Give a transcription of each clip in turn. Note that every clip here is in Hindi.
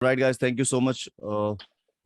Right guys, thank you so much.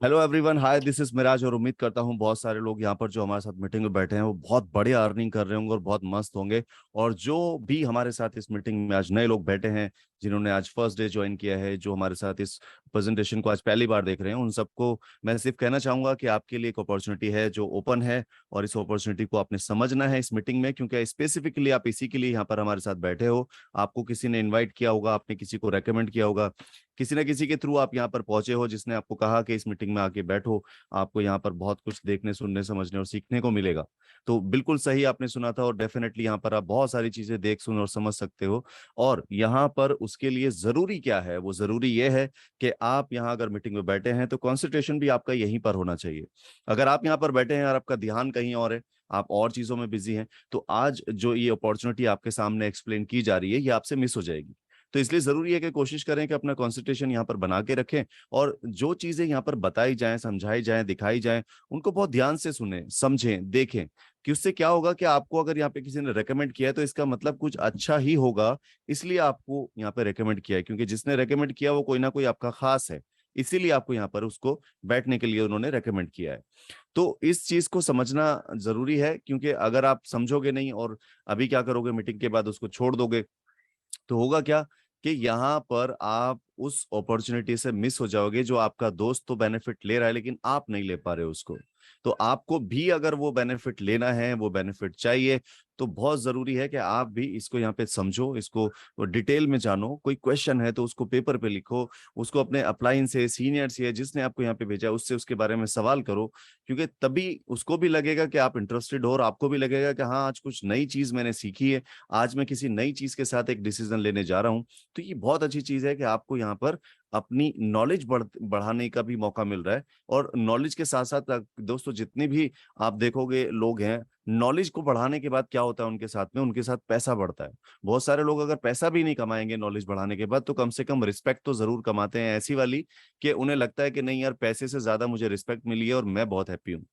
Hello everyone, hi, this is Miraj. और उम्मीद करता हूँ बहुत सारे लोग यहाँ पर जो हमारे साथ मीटिंग में बैठे हैं वो बहुत बढ़िया अर्निंग कर रहे होंगे और बहुत मस्त होंगे। और जो भी हमारे साथ इस मीटिंग में आज नए लोग बैठे हैं, जिन्होंने आज फर्स्ट डे ज्वाइन किया है, जो हमारे साथ इस प्रेजेंटेशन को आज पहली बार देख रहे हैं, उन सबको मैं सिर्फ कहना चाहूंगा कि आपके लिए एक अपॉर्चुनिटी है जो ओपन है। और इस अपॉर्चुनिटी को आपने समझना है इस मीटिंग में, क्योंकि स्पेसिफिकली आप इसी के लिए यहाँ पर हमारे साथ बैठे हो। आपको किसी ने इन्वाइट किया होगा, आपने किसी को रेकमेंड किया होगा, किसी ना किसी के थ्रू आप यहाँ पर पहुंचे हो, जिसने आपको कहा कि इस मीटिंग में आके बैठो, आपको यहाँ पर बहुत कुछ देखने, सुनने, समझने और सीखने को मिलेगा। तो बिल्कुल सही आपने सुना था, और डेफिनेटली यहाँ पर आप बहुत सारी चीजें देख, सुन और समझ सकते हो। और यहाँ पर उसके लिए जरूरी क्या है, वो जरूरी ये है कि आप यहाँ अगर मीटिंग में बैठे हैं तो कॉन्सेंट्रेशन भी आपका यहीं पर होना चाहिए। अगर आप यहाँ पर बैठे हैं और आपका ध्यान कहीं और है, आप और चीजों में बिजी हैं, तो आज जो ये अपॉर्चुनिटी आपके सामने एक्सप्लेन की जा रही है, ये आपसे मिस हो जाएगी। तो इसलिए जरूरी है कि कोशिश करें कि अपना कंसंट्रेशन यहाँ पर बना के रखें, और जो चीजें यहाँ पर बताई जाएं, समझाई जाएं, दिखाई जाएं, उनको बहुत ध्यान से सुने, समझें, देखें। कि उससे क्या होगा कि आपको अगर यहाँ पे किसी ने रेकमेंड किया है तो इसका मतलब कुछ अच्छा ही होगा, इसलिए आपको यहाँ पे रेकमेंड किया है, क्योंकि जिसने रेकमेंड किया वो कोई ना कोई आपका खास है, इसीलिए आपको यहाँ पर उसको बैठने के लिए उन्होंने रेकमेंड किया है। तो इस चीज को समझना जरूरी है, क्योंकि अगर आप समझोगे नहीं और अभी क्या करोगे, मीटिंग के बाद उसको छोड़ दोगे, तो होगा क्या कि यहाँ पर आप उस अपॉर्चुनिटी से मिस हो जाओगे। जो आपका दोस्त तो बेनिफिट ले रहा है लेकिन आप नहीं ले पा रहे हो उसको। तो आपको भी अगर वो बेनिफिट लेना है, वो बेनिफिट चाहिए, तो बहुत जरूरी है कि आप भी इसको यहाँ पे समझो, इसको डिटेल में जानो। कोई क्वेश्चन है तो उसको पेपर पे लिखो, उसको अपने अपलाइन से, सीनियर से, जिसने आपको यहाँ पे भेजा उससे उसके बारे में सवाल करो, क्योंकि तभी उसको भी लगेगा कि आप इंटरेस्टेड हो और आपको भी लगेगा कि हाँ, आज कुछ नई चीज मैंने सीखी है, आज मैं किसी नई चीज के साथ एक डिसीजन लेने जा रहा हूँ। तो ये बहुत अच्छी चीज है कि आपको यहाँ पर अपनी नॉलेज बढ़ाने का भी मौका मिल रहा है। और नॉलेज के साथ साथ दोस्तों, जितने भी आप देखोगे लोग हैं, नॉलेज को बढ़ाने के बाद क्या होता है उनके साथ में, उनके साथ पैसा बढ़ता है। बहुत सारे लोग अगर पैसा भी नहीं कमाएंगे नॉलेज बढ़ाने के बाद, तो कम से कम रिस्पेक्ट तो जरूर कमाते हैं, ऐसी वाली कि उन्हें लगता है कि नहीं यार, पैसे से ज्यादा मुझे रिस्पेक्ट मिली है और मैं बहुत हैप्पी हूँ।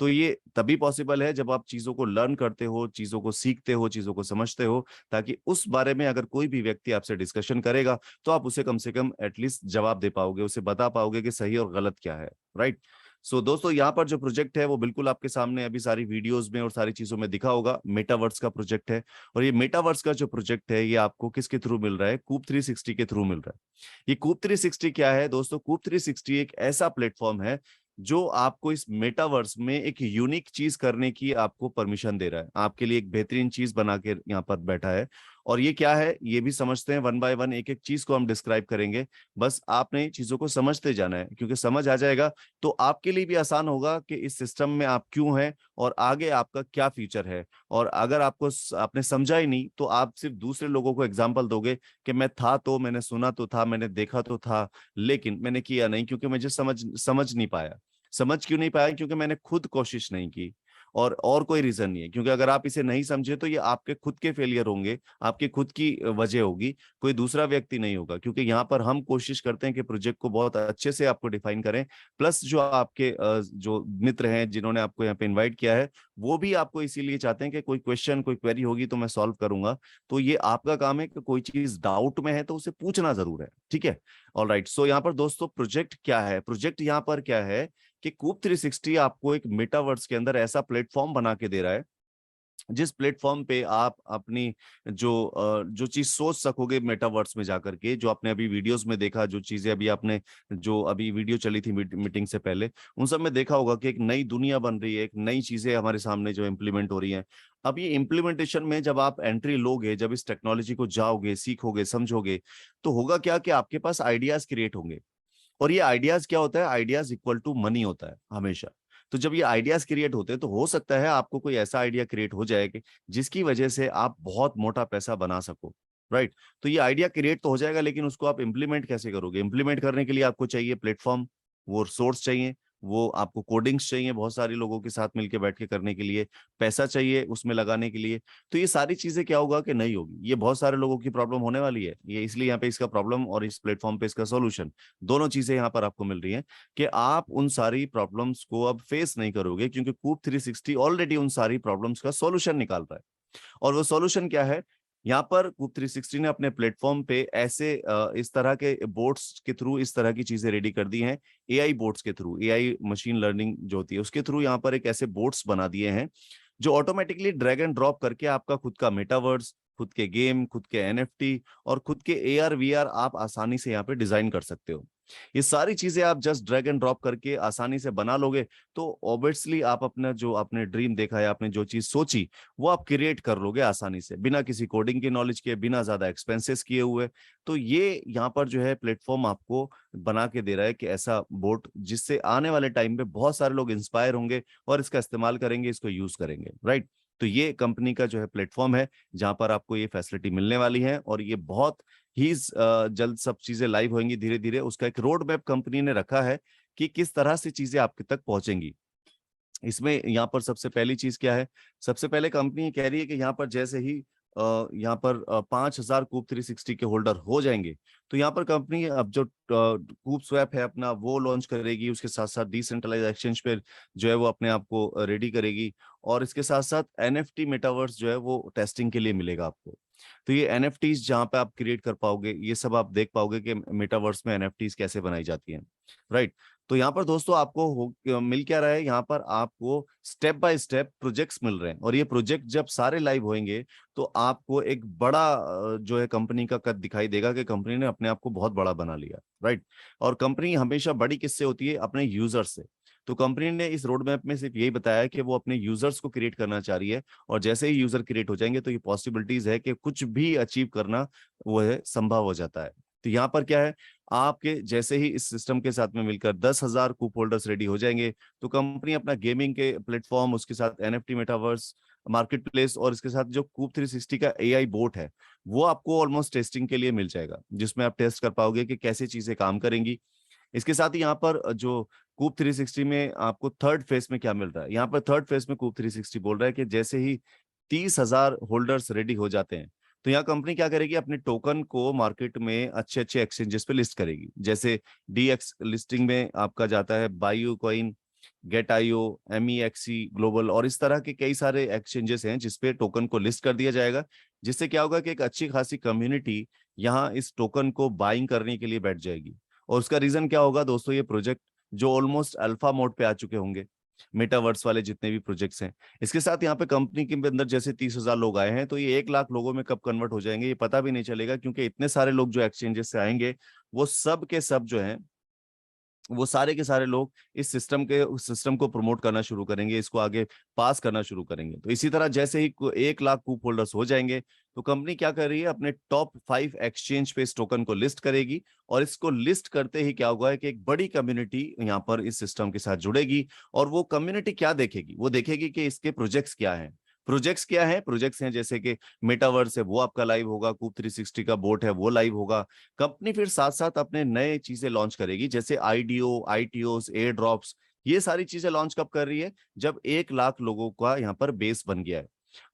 तो ये तभी पॉसिबल है जब आप चीजों को लर्न करते हो, चीजों को सीखते हो, चीजों को समझते हो, ताकि उस बारे में अगर कोई भी व्यक्ति आपसे डिस्कशन करेगा तो आप उसे कम से कम एटलीस्ट जवाब दे पाओगे, उसे बता पाओगे कि सही और गलत क्या है। राइट। सो दोस्तों, यहाँ पर जो प्रोजेक्ट है वो बिल्कुल आपके सामने अभी सारी वीडियोस में और सारी चीजों में दिखा होगा, मेटावर्स का प्रोजेक्ट है। और ये मेटावर्स का जो प्रोजेक्ट है, ये आपको किसके थ्रू मिल रहा है? कूप 360 के थ्रू मिल रहा है। ये कूप 360 क्या है दोस्तों? कूप 360 एक ऐसा प्लेटफॉर्म है जो आपको इस मेटावर्स में एक यूनिक चीज करने की आपको परमिशन दे रहा है, आपके लिए एक बेहतरीन चीज बना के यहाँ पर बैठा है। और ये क्या है, ये भी समझते हैं, वन बाय वन एक एक चीज को हम डिस्क्राइब करेंगे। बस आपने चीजों को समझते जाना है, क्योंकि समझ आ जाएगा तो आपके लिए भी आसान होगा कि इस सिस्टम में आप क्यों हैं और आगे आपका क्या फ्यूचर है। और अगर आपको आपने समझा ही नहीं, तो आप सिर्फ दूसरे लोगों को एग्जाम्पल दोगे कि मैं था, तो मैंने सुना तो था, मैंने देखा तो था, लेकिन मैंने किया नहीं, क्योंकि मुझे समझ नहीं पाया। समझ क्यों नहीं पाया? क्योंकि मैंने खुद कोशिश नहीं की। और कोई रीजन नहीं है, क्योंकि अगर आप इसे नहीं समझे तो ये आपके खुद के फेलियर होंगे, आपके खुद की वजह होगी, कोई दूसरा व्यक्ति नहीं होगा। क्योंकि यहाँ पर हम कोशिश करते हैं कि प्रोजेक्ट को बहुत अच्छे से आपको डिफाइन करें। प्लस जो आपके जो मित्र हैं जिन्होंने आपको यहाँ पे इनवाइट किया है, वो भी आपको इसीलिए चाहते हैं कि कोई क्वेश्चन, कोई क्वेरी होगी तो मैं सॉल्व करूंगा। तो ये आपका काम है कि कोई चीज डाउट में है तो उसे पूछना जरूर है। ठीक है। All right. सो यहाँ पर दोस्तों, प्रोजेक्ट क्या है? प्रोजेक्ट यहाँ पर क्या है कि कूप 360 आपको एक मेटावर्स के अंदर ऐसा प्लेटफॉर्म बना के दे रहा है, जिस प्लेटफॉर्म पे आप अपनी जो चीज सोच सकोगे मेटावर्स में जाकर के, जो आपने अभी वीडियोस में देखा, जो चीजें अभी आपने, जो अभी वीडियो चली थी मीटिंग से पहले, उन सब में देखा होगा कि एक नई दुनिया बन रही है, एक नई चीजें हमारे सामने जो इम्प्लीमेंट हो रही हैं। अब ये इम्प्लीमेंटेशन में जब आप एंट्री लोगे, जब इस टेक्नोलॉजी को जाओगे, सीखोगे, समझोगे, तो होगा क्या कि आपके पास आइडियाज क्रिएट होंगे। और ये आइडियाज क्या होता है? आइडियाज इक्वल टू मनी होता है हमेशा। तो जब ये आइडियाज क्रिएट होते हैं तो हो सकता है आपको कोई ऐसा आइडिया क्रिएट हो जाए कि जिसकी वजह से आप बहुत मोटा पैसा बना सको। राइट। तो ये आइडिया क्रिएट तो हो जाएगा, लेकिन उसको आप इंप्लीमेंट कैसे करोगे? इंप्लीमेंट करने के लिए आपको चाहिए प्लेटफॉर्म, वो सोर्स चाहिए, वो आपको कोडिंग्स चाहिए बहुत सारे लोगों के साथ मिलकर बैठ के करने के लिए, पैसा चाहिए उसमें लगाने के लिए। तो ये सारी चीजें क्या होगा कि नहीं होगी, ये बहुत सारे लोगों की प्रॉब्लम होने वाली है। ये इसलिए यहाँ पे इसका प्रॉब्लम और इस प्लेटफॉर्म पे इसका सॉल्यूशन, दोनों चीजें यहाँ पर आपको मिल रही हैं कि आप उन सारी प्रॉब्लम्स को अब फेस नहीं करोगे, क्योंकि कूप 360 ऑलरेडी उन सारी प्रॉब्लम्स का सॉल्यूशन निकाल रहा है। और वो सॉल्यूशन क्या है? यहाँ पर कूप 360 ने अपने प्लेटफॉर्म पे ऐसे इस तरह के बोट्स के थ्रू इस तरह की चीजें रेडी कर दी हैं। एआई बोट्स के थ्रू, एआई मशीन लर्निंग जो होती है उसके थ्रू यहाँ पर एक ऐसे बोट्स बना दिए हैं जो ऑटोमेटिकली ड्रैग एंड ड्रॉप करके आपका खुद का मेटावर्स, खुद के गेम, खुद के एनएफटी और खुद के एआर वीआर आप आसानी से यहाँ पे डिजाइन कर सकते हो। ये सारी चीजें आप जस्ट ड्रैग एंड ड्रॉप करके आसानी से बना लोगे तो ऑब्वियसली आप अपना जो आपने ड्रीम देखा है, आपने जो चीज सोची वो आप क्रिएट कर लोगे आसानी से, बिना किसी कोडिंग की नॉलेज के, बिना ज्यादा एक्सपेंसेस किए हुए। तो ये यहाँ पर जो है प्लेटफॉर्म आपको बना के दे रहा है कि ऐसा बोट जिससे आने वाले टाइम पे बहुत सारे लोग इंस्पायर होंगे और इसका इस्तेमाल करेंगे, इसको यूज करेंगे, राइट। तो ये कंपनी का जो है प्लेटफॉर्म है जहां पर आपको ये फैसिलिटी मिलने वाली है और ये बहुत ही जल्द सब चीजें लाइव होंगी धीरे धीरे। उसका एक रोड मैप कंपनी ने रखा है कि किस तरह से चीजें आपके तक पहुंचेंगी। इसमें यहाँ पर सबसे पहली चीज क्या है, सबसे पहले कंपनी कह रही है कि यहाँ पर जैसे ही यहाँ पर 5,000 कूप 360 के होल्डर हो जाएंगे तो यहाँ पर कंपनी अब जो कूप स्वैप है अपना वो लॉन्च करेगी, उसके साथ साथ डिसेंट्रलाइज एक्सचेंज पे जो है वो अपने आप को रेडी करेगी और इसके साथ साथ एनएफटी मेटावर्स जो है वो टेस्टिंग के लिए मिलेगा आपको। तो ये एनएफटीज जहाँ पे आप क्रिएट कर पाओगे, ये सब आप देख पाओगे कि मेटावर्स में एनएफटीज कैसे बनाई जाती हैं, राइट। तो यहाँ पर दोस्तों आपको मिल क्या रहा है, यहाँ पर आपको स्टेप बाय स्टेप प्रोजेक्ट्स मिल रहे हैं और ये प्रोजेक्ट जब सारे लाइव होंगे तो आपको एक बड़ा जो है कंपनी का कद दिखाई देगा कि कंपनी ने अपने आप को बहुत बड़ा बना लिया, राइट। और कंपनी हमेशा बड़ी किससे होती है, अपने यूजर से। तो कंपनी ने इस रोड मैप में सिर्फ यही बताया कि वो अपने यूजर्स को क्रिएट करना चाह रही है और जैसे ही यूजर क्रिएट हो जाएंगे तो ये पॉसिबिलिटीज है कि कुछ भी अचीव करना वो है संभव हो जाता है। तो यहाँ पर क्या है, आपके जैसे ही इस सिस्टम के साथ में मिलकर 10,000 कूप होल्डर्स रेडी हो जाएंगे तो कंपनी अपना गेमिंग के प्लेटफॉर्म, उसके साथ एनएफटी मेटावर्स, मार्केट प्लेस और इसके साथ जो कूप 360 का एआई बोट है वो आपको ऑलमोस्ट टेस्टिंग के लिए मिल जाएगा, जिसमें आप टेस्ट कर पाओगे कि कैसे चीजें काम करेंगी। इसके साथ ही यहाँ पर जो कूप 360 में आपको थर्ड फेज में क्या मिल रहा है, यहाँ पर थर्ड फेज में कूप 360 बोल रहा है कि जैसे ही 30,000 होल्डर्स रेडी हो जाते हैं तो यहाँ कंपनी क्या करेगी, अपने टोकन को मार्केट में अच्छे अच्छे एक्सचेंजेस पे लिस्ट करेगी। जैसे डीएक्स लिस्टिंग में आपका जाता है bio coin, Gate IO, MEXC global और इस तरह के कई सारे एक्सचेंजेस हैं जिसपे टोकन को लिस्ट कर दिया जाएगा। जिससे क्या होगा कि एक अच्छी खासी कम्युनिटी यहाँ इस टोकन को बाइंग करने के लिए बैठ जाएगी। और उसका रीजन क्या होगा दोस्तों, ये प्रोजेक्ट जो ऑलमोस्ट अल्फा मोड पे आ चुके होंगे, मेटावर्स वाले जितने भी प्रोजेक्ट्स हैं। इसके साथ यहाँ पे कंपनी के अंदर जैसे 30,000 लोग आए हैं तो ये 1 लाख लोगों में कब कन्वर्ट हो जाएंगे ये पता भी नहीं चलेगा, क्योंकि इतने सारे लोग जो एक्सचेंजेस से आएंगे वो सब के सब जो हैं वो सारे के सारे लोग इस सिस्टम को प्रमोट करना शुरू करेंगे, इसको आगे पास करना शुरू करेंगे। तो इसी तरह जैसे ही 1 लाख कूप होल्डर्स हो जाएंगे तो कंपनी क्या कर रही है, अपने टॉप 5 एक्सचेंज पे इस टोकन को लिस्ट करेगी और इसको लिस्ट करते ही क्या होगा है कि एक बड़ी कम्युनिटी यहाँ पर इस सिस्टम के साथ जुड़ेगी। और वो कम्युनिटी क्या देखेगी, वो देखेगी कि इसके प्रोजेक्ट्स क्या हैं। प्रोजेक्ट्स क्या है, प्रोजेक्ट्स हैं जैसे कि मेटावर्स है वो आपका लाइव होगा, कूप 360 का बोट है वो लाइव होगा। कंपनी फिर साथ साथ अपने नए चीजें लॉन्च करेगी जैसे आईडीओ, आईटीओस, एयर ड्रॉप्स। ये सारी चीजें लॉन्च कब कर रही है, जब 1 लाख लोगों का यहाँ पर बेस बन गया है।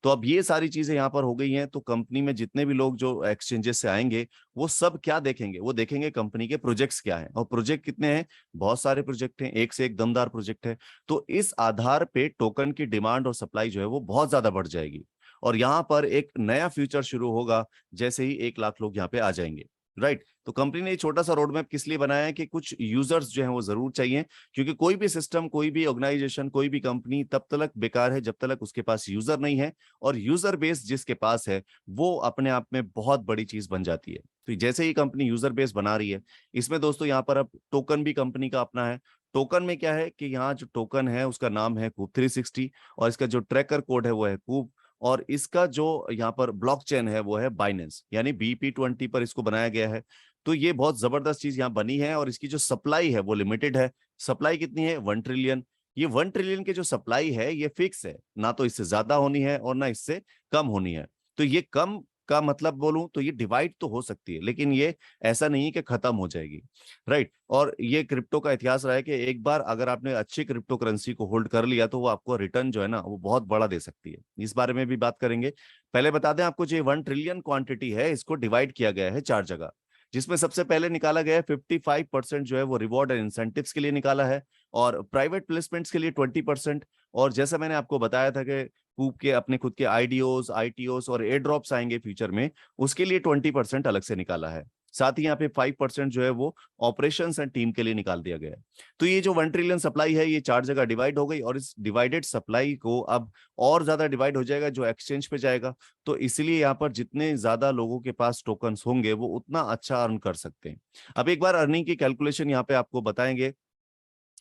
तो अब ये सारी चीजें यहाँ पर हो गई हैं तो कंपनी में जितने भी लोग जो एक्सचेंजेस से आएंगे वो सब क्या देखेंगे, वो देखेंगे कंपनी के प्रोजेक्ट्स क्या हैं। और प्रोजेक्ट कितने हैं, बहुत सारे प्रोजेक्ट हैं, एक से एक दमदार प्रोजेक्ट है। तो इस आधार पे टोकन की डिमांड और सप्लाई जो है वो बहुत ज्यादा बढ़ जाएगी और यहाँ पर एक नया फ्यूचर शुरू होगा जैसे ही 1 लाख लोग यहाँ पे आ जाएंगे, राइट। तो कंपनी ने ये छोटा सा रोड मैप किस लिए बनाया है कि कुछ यूजर्स जो हैं वो जरूर चाहिए, क्योंकि कोई भी सिस्टम, कोई भी ऑर्गेनाइजेशन, कोई भी कंपनी तब तक बेकार है जब तक उसके पास यूजर नहीं है। और यूजर बेस जिसके पास है वो अपने आप में बहुत बड़ी चीज बन जाती है। तो जैसे ही कंपनी यूजर बेस बना रही है, इसमें दोस्तों यहाँ पर अब टोकन भी कंपनी का अपना है। टोकन में क्या है कि यहाँ जो टोकन है उसका नाम है कूप 360 और इसका जो ट्रैकर कोड है वो है कूप। और इसका जो यहाँ पर ब्लॉकचेन है वो है बाइनेंस, यानी BP20 पर इसको बनाया गया है। तो ये बहुत जबरदस्त चीज यहाँ बनी है और इसकी जो सप्लाई है वो लिमिटेड है। सप्लाई कितनी है, 1 ट्रिलियन। ये 1 ट्रिलियन की जो सप्लाई है ये फिक्स है, ना तो इससे ज्यादा होनी है और ना इससे कम होनी है। तो ये कम का मतलब बोलूं तो ये डिवाइड तो हो सकती है लेकिन ये ऐसा नहीं है कि खत्म हो जाएगी, राइट। और ये क्रिप्टो का इतिहास रहा है कि एक बार अगर आपने अच्छी क्रिप्टो करेंसी को होल्ड कर लिया तो वो आपको रिटर्न जो है ना वो बहुत बड़ा दे सकती है। इस बारे में भी बात करेंगे। पहले बता दें आपको, जो 1 ट्रिलियन क्वांटिटी है इसको डिवाइड किया गया है 4 जगह, जिसमें सबसे पहले निकाला गया है 55% जो है वो रिवॉर्ड एंड इंसेंटिव्स के लिए निकाला है और प्राइवेट प्लेसमेंट्स के लिए 20%। और जैसा मैंने आपको बताया था कि के अपने खुद के आईडीओस, आईटीओस और एयर ड्रॉप्स आएंगे फ्यूचर में, उसके लिए 20% अलग से निकाला है। साथ ही यहाँ पे 5% जो है वो ऑपरेशंस एंड टीम के लिए निकाल दिया गया है। तो ये जो 1 ट्रिलियन सप्लाई है ये 4 जगह डिवाइड हो गई, और इस डिवाइडेड सप्लाई को अब और ज्यादा डिवाइड हो जाएगा जो एक्सचेंज पे जाएगा। तो इसलिए यहाँ पर जितने ज्यादा लोगों के पास टोकन्स होंगे वो उतना अच्छा अर्न कर सकते हैं। अब एक बार अर्निंग की कैलकुलेशन यहाँ पे आपको बताएंगे,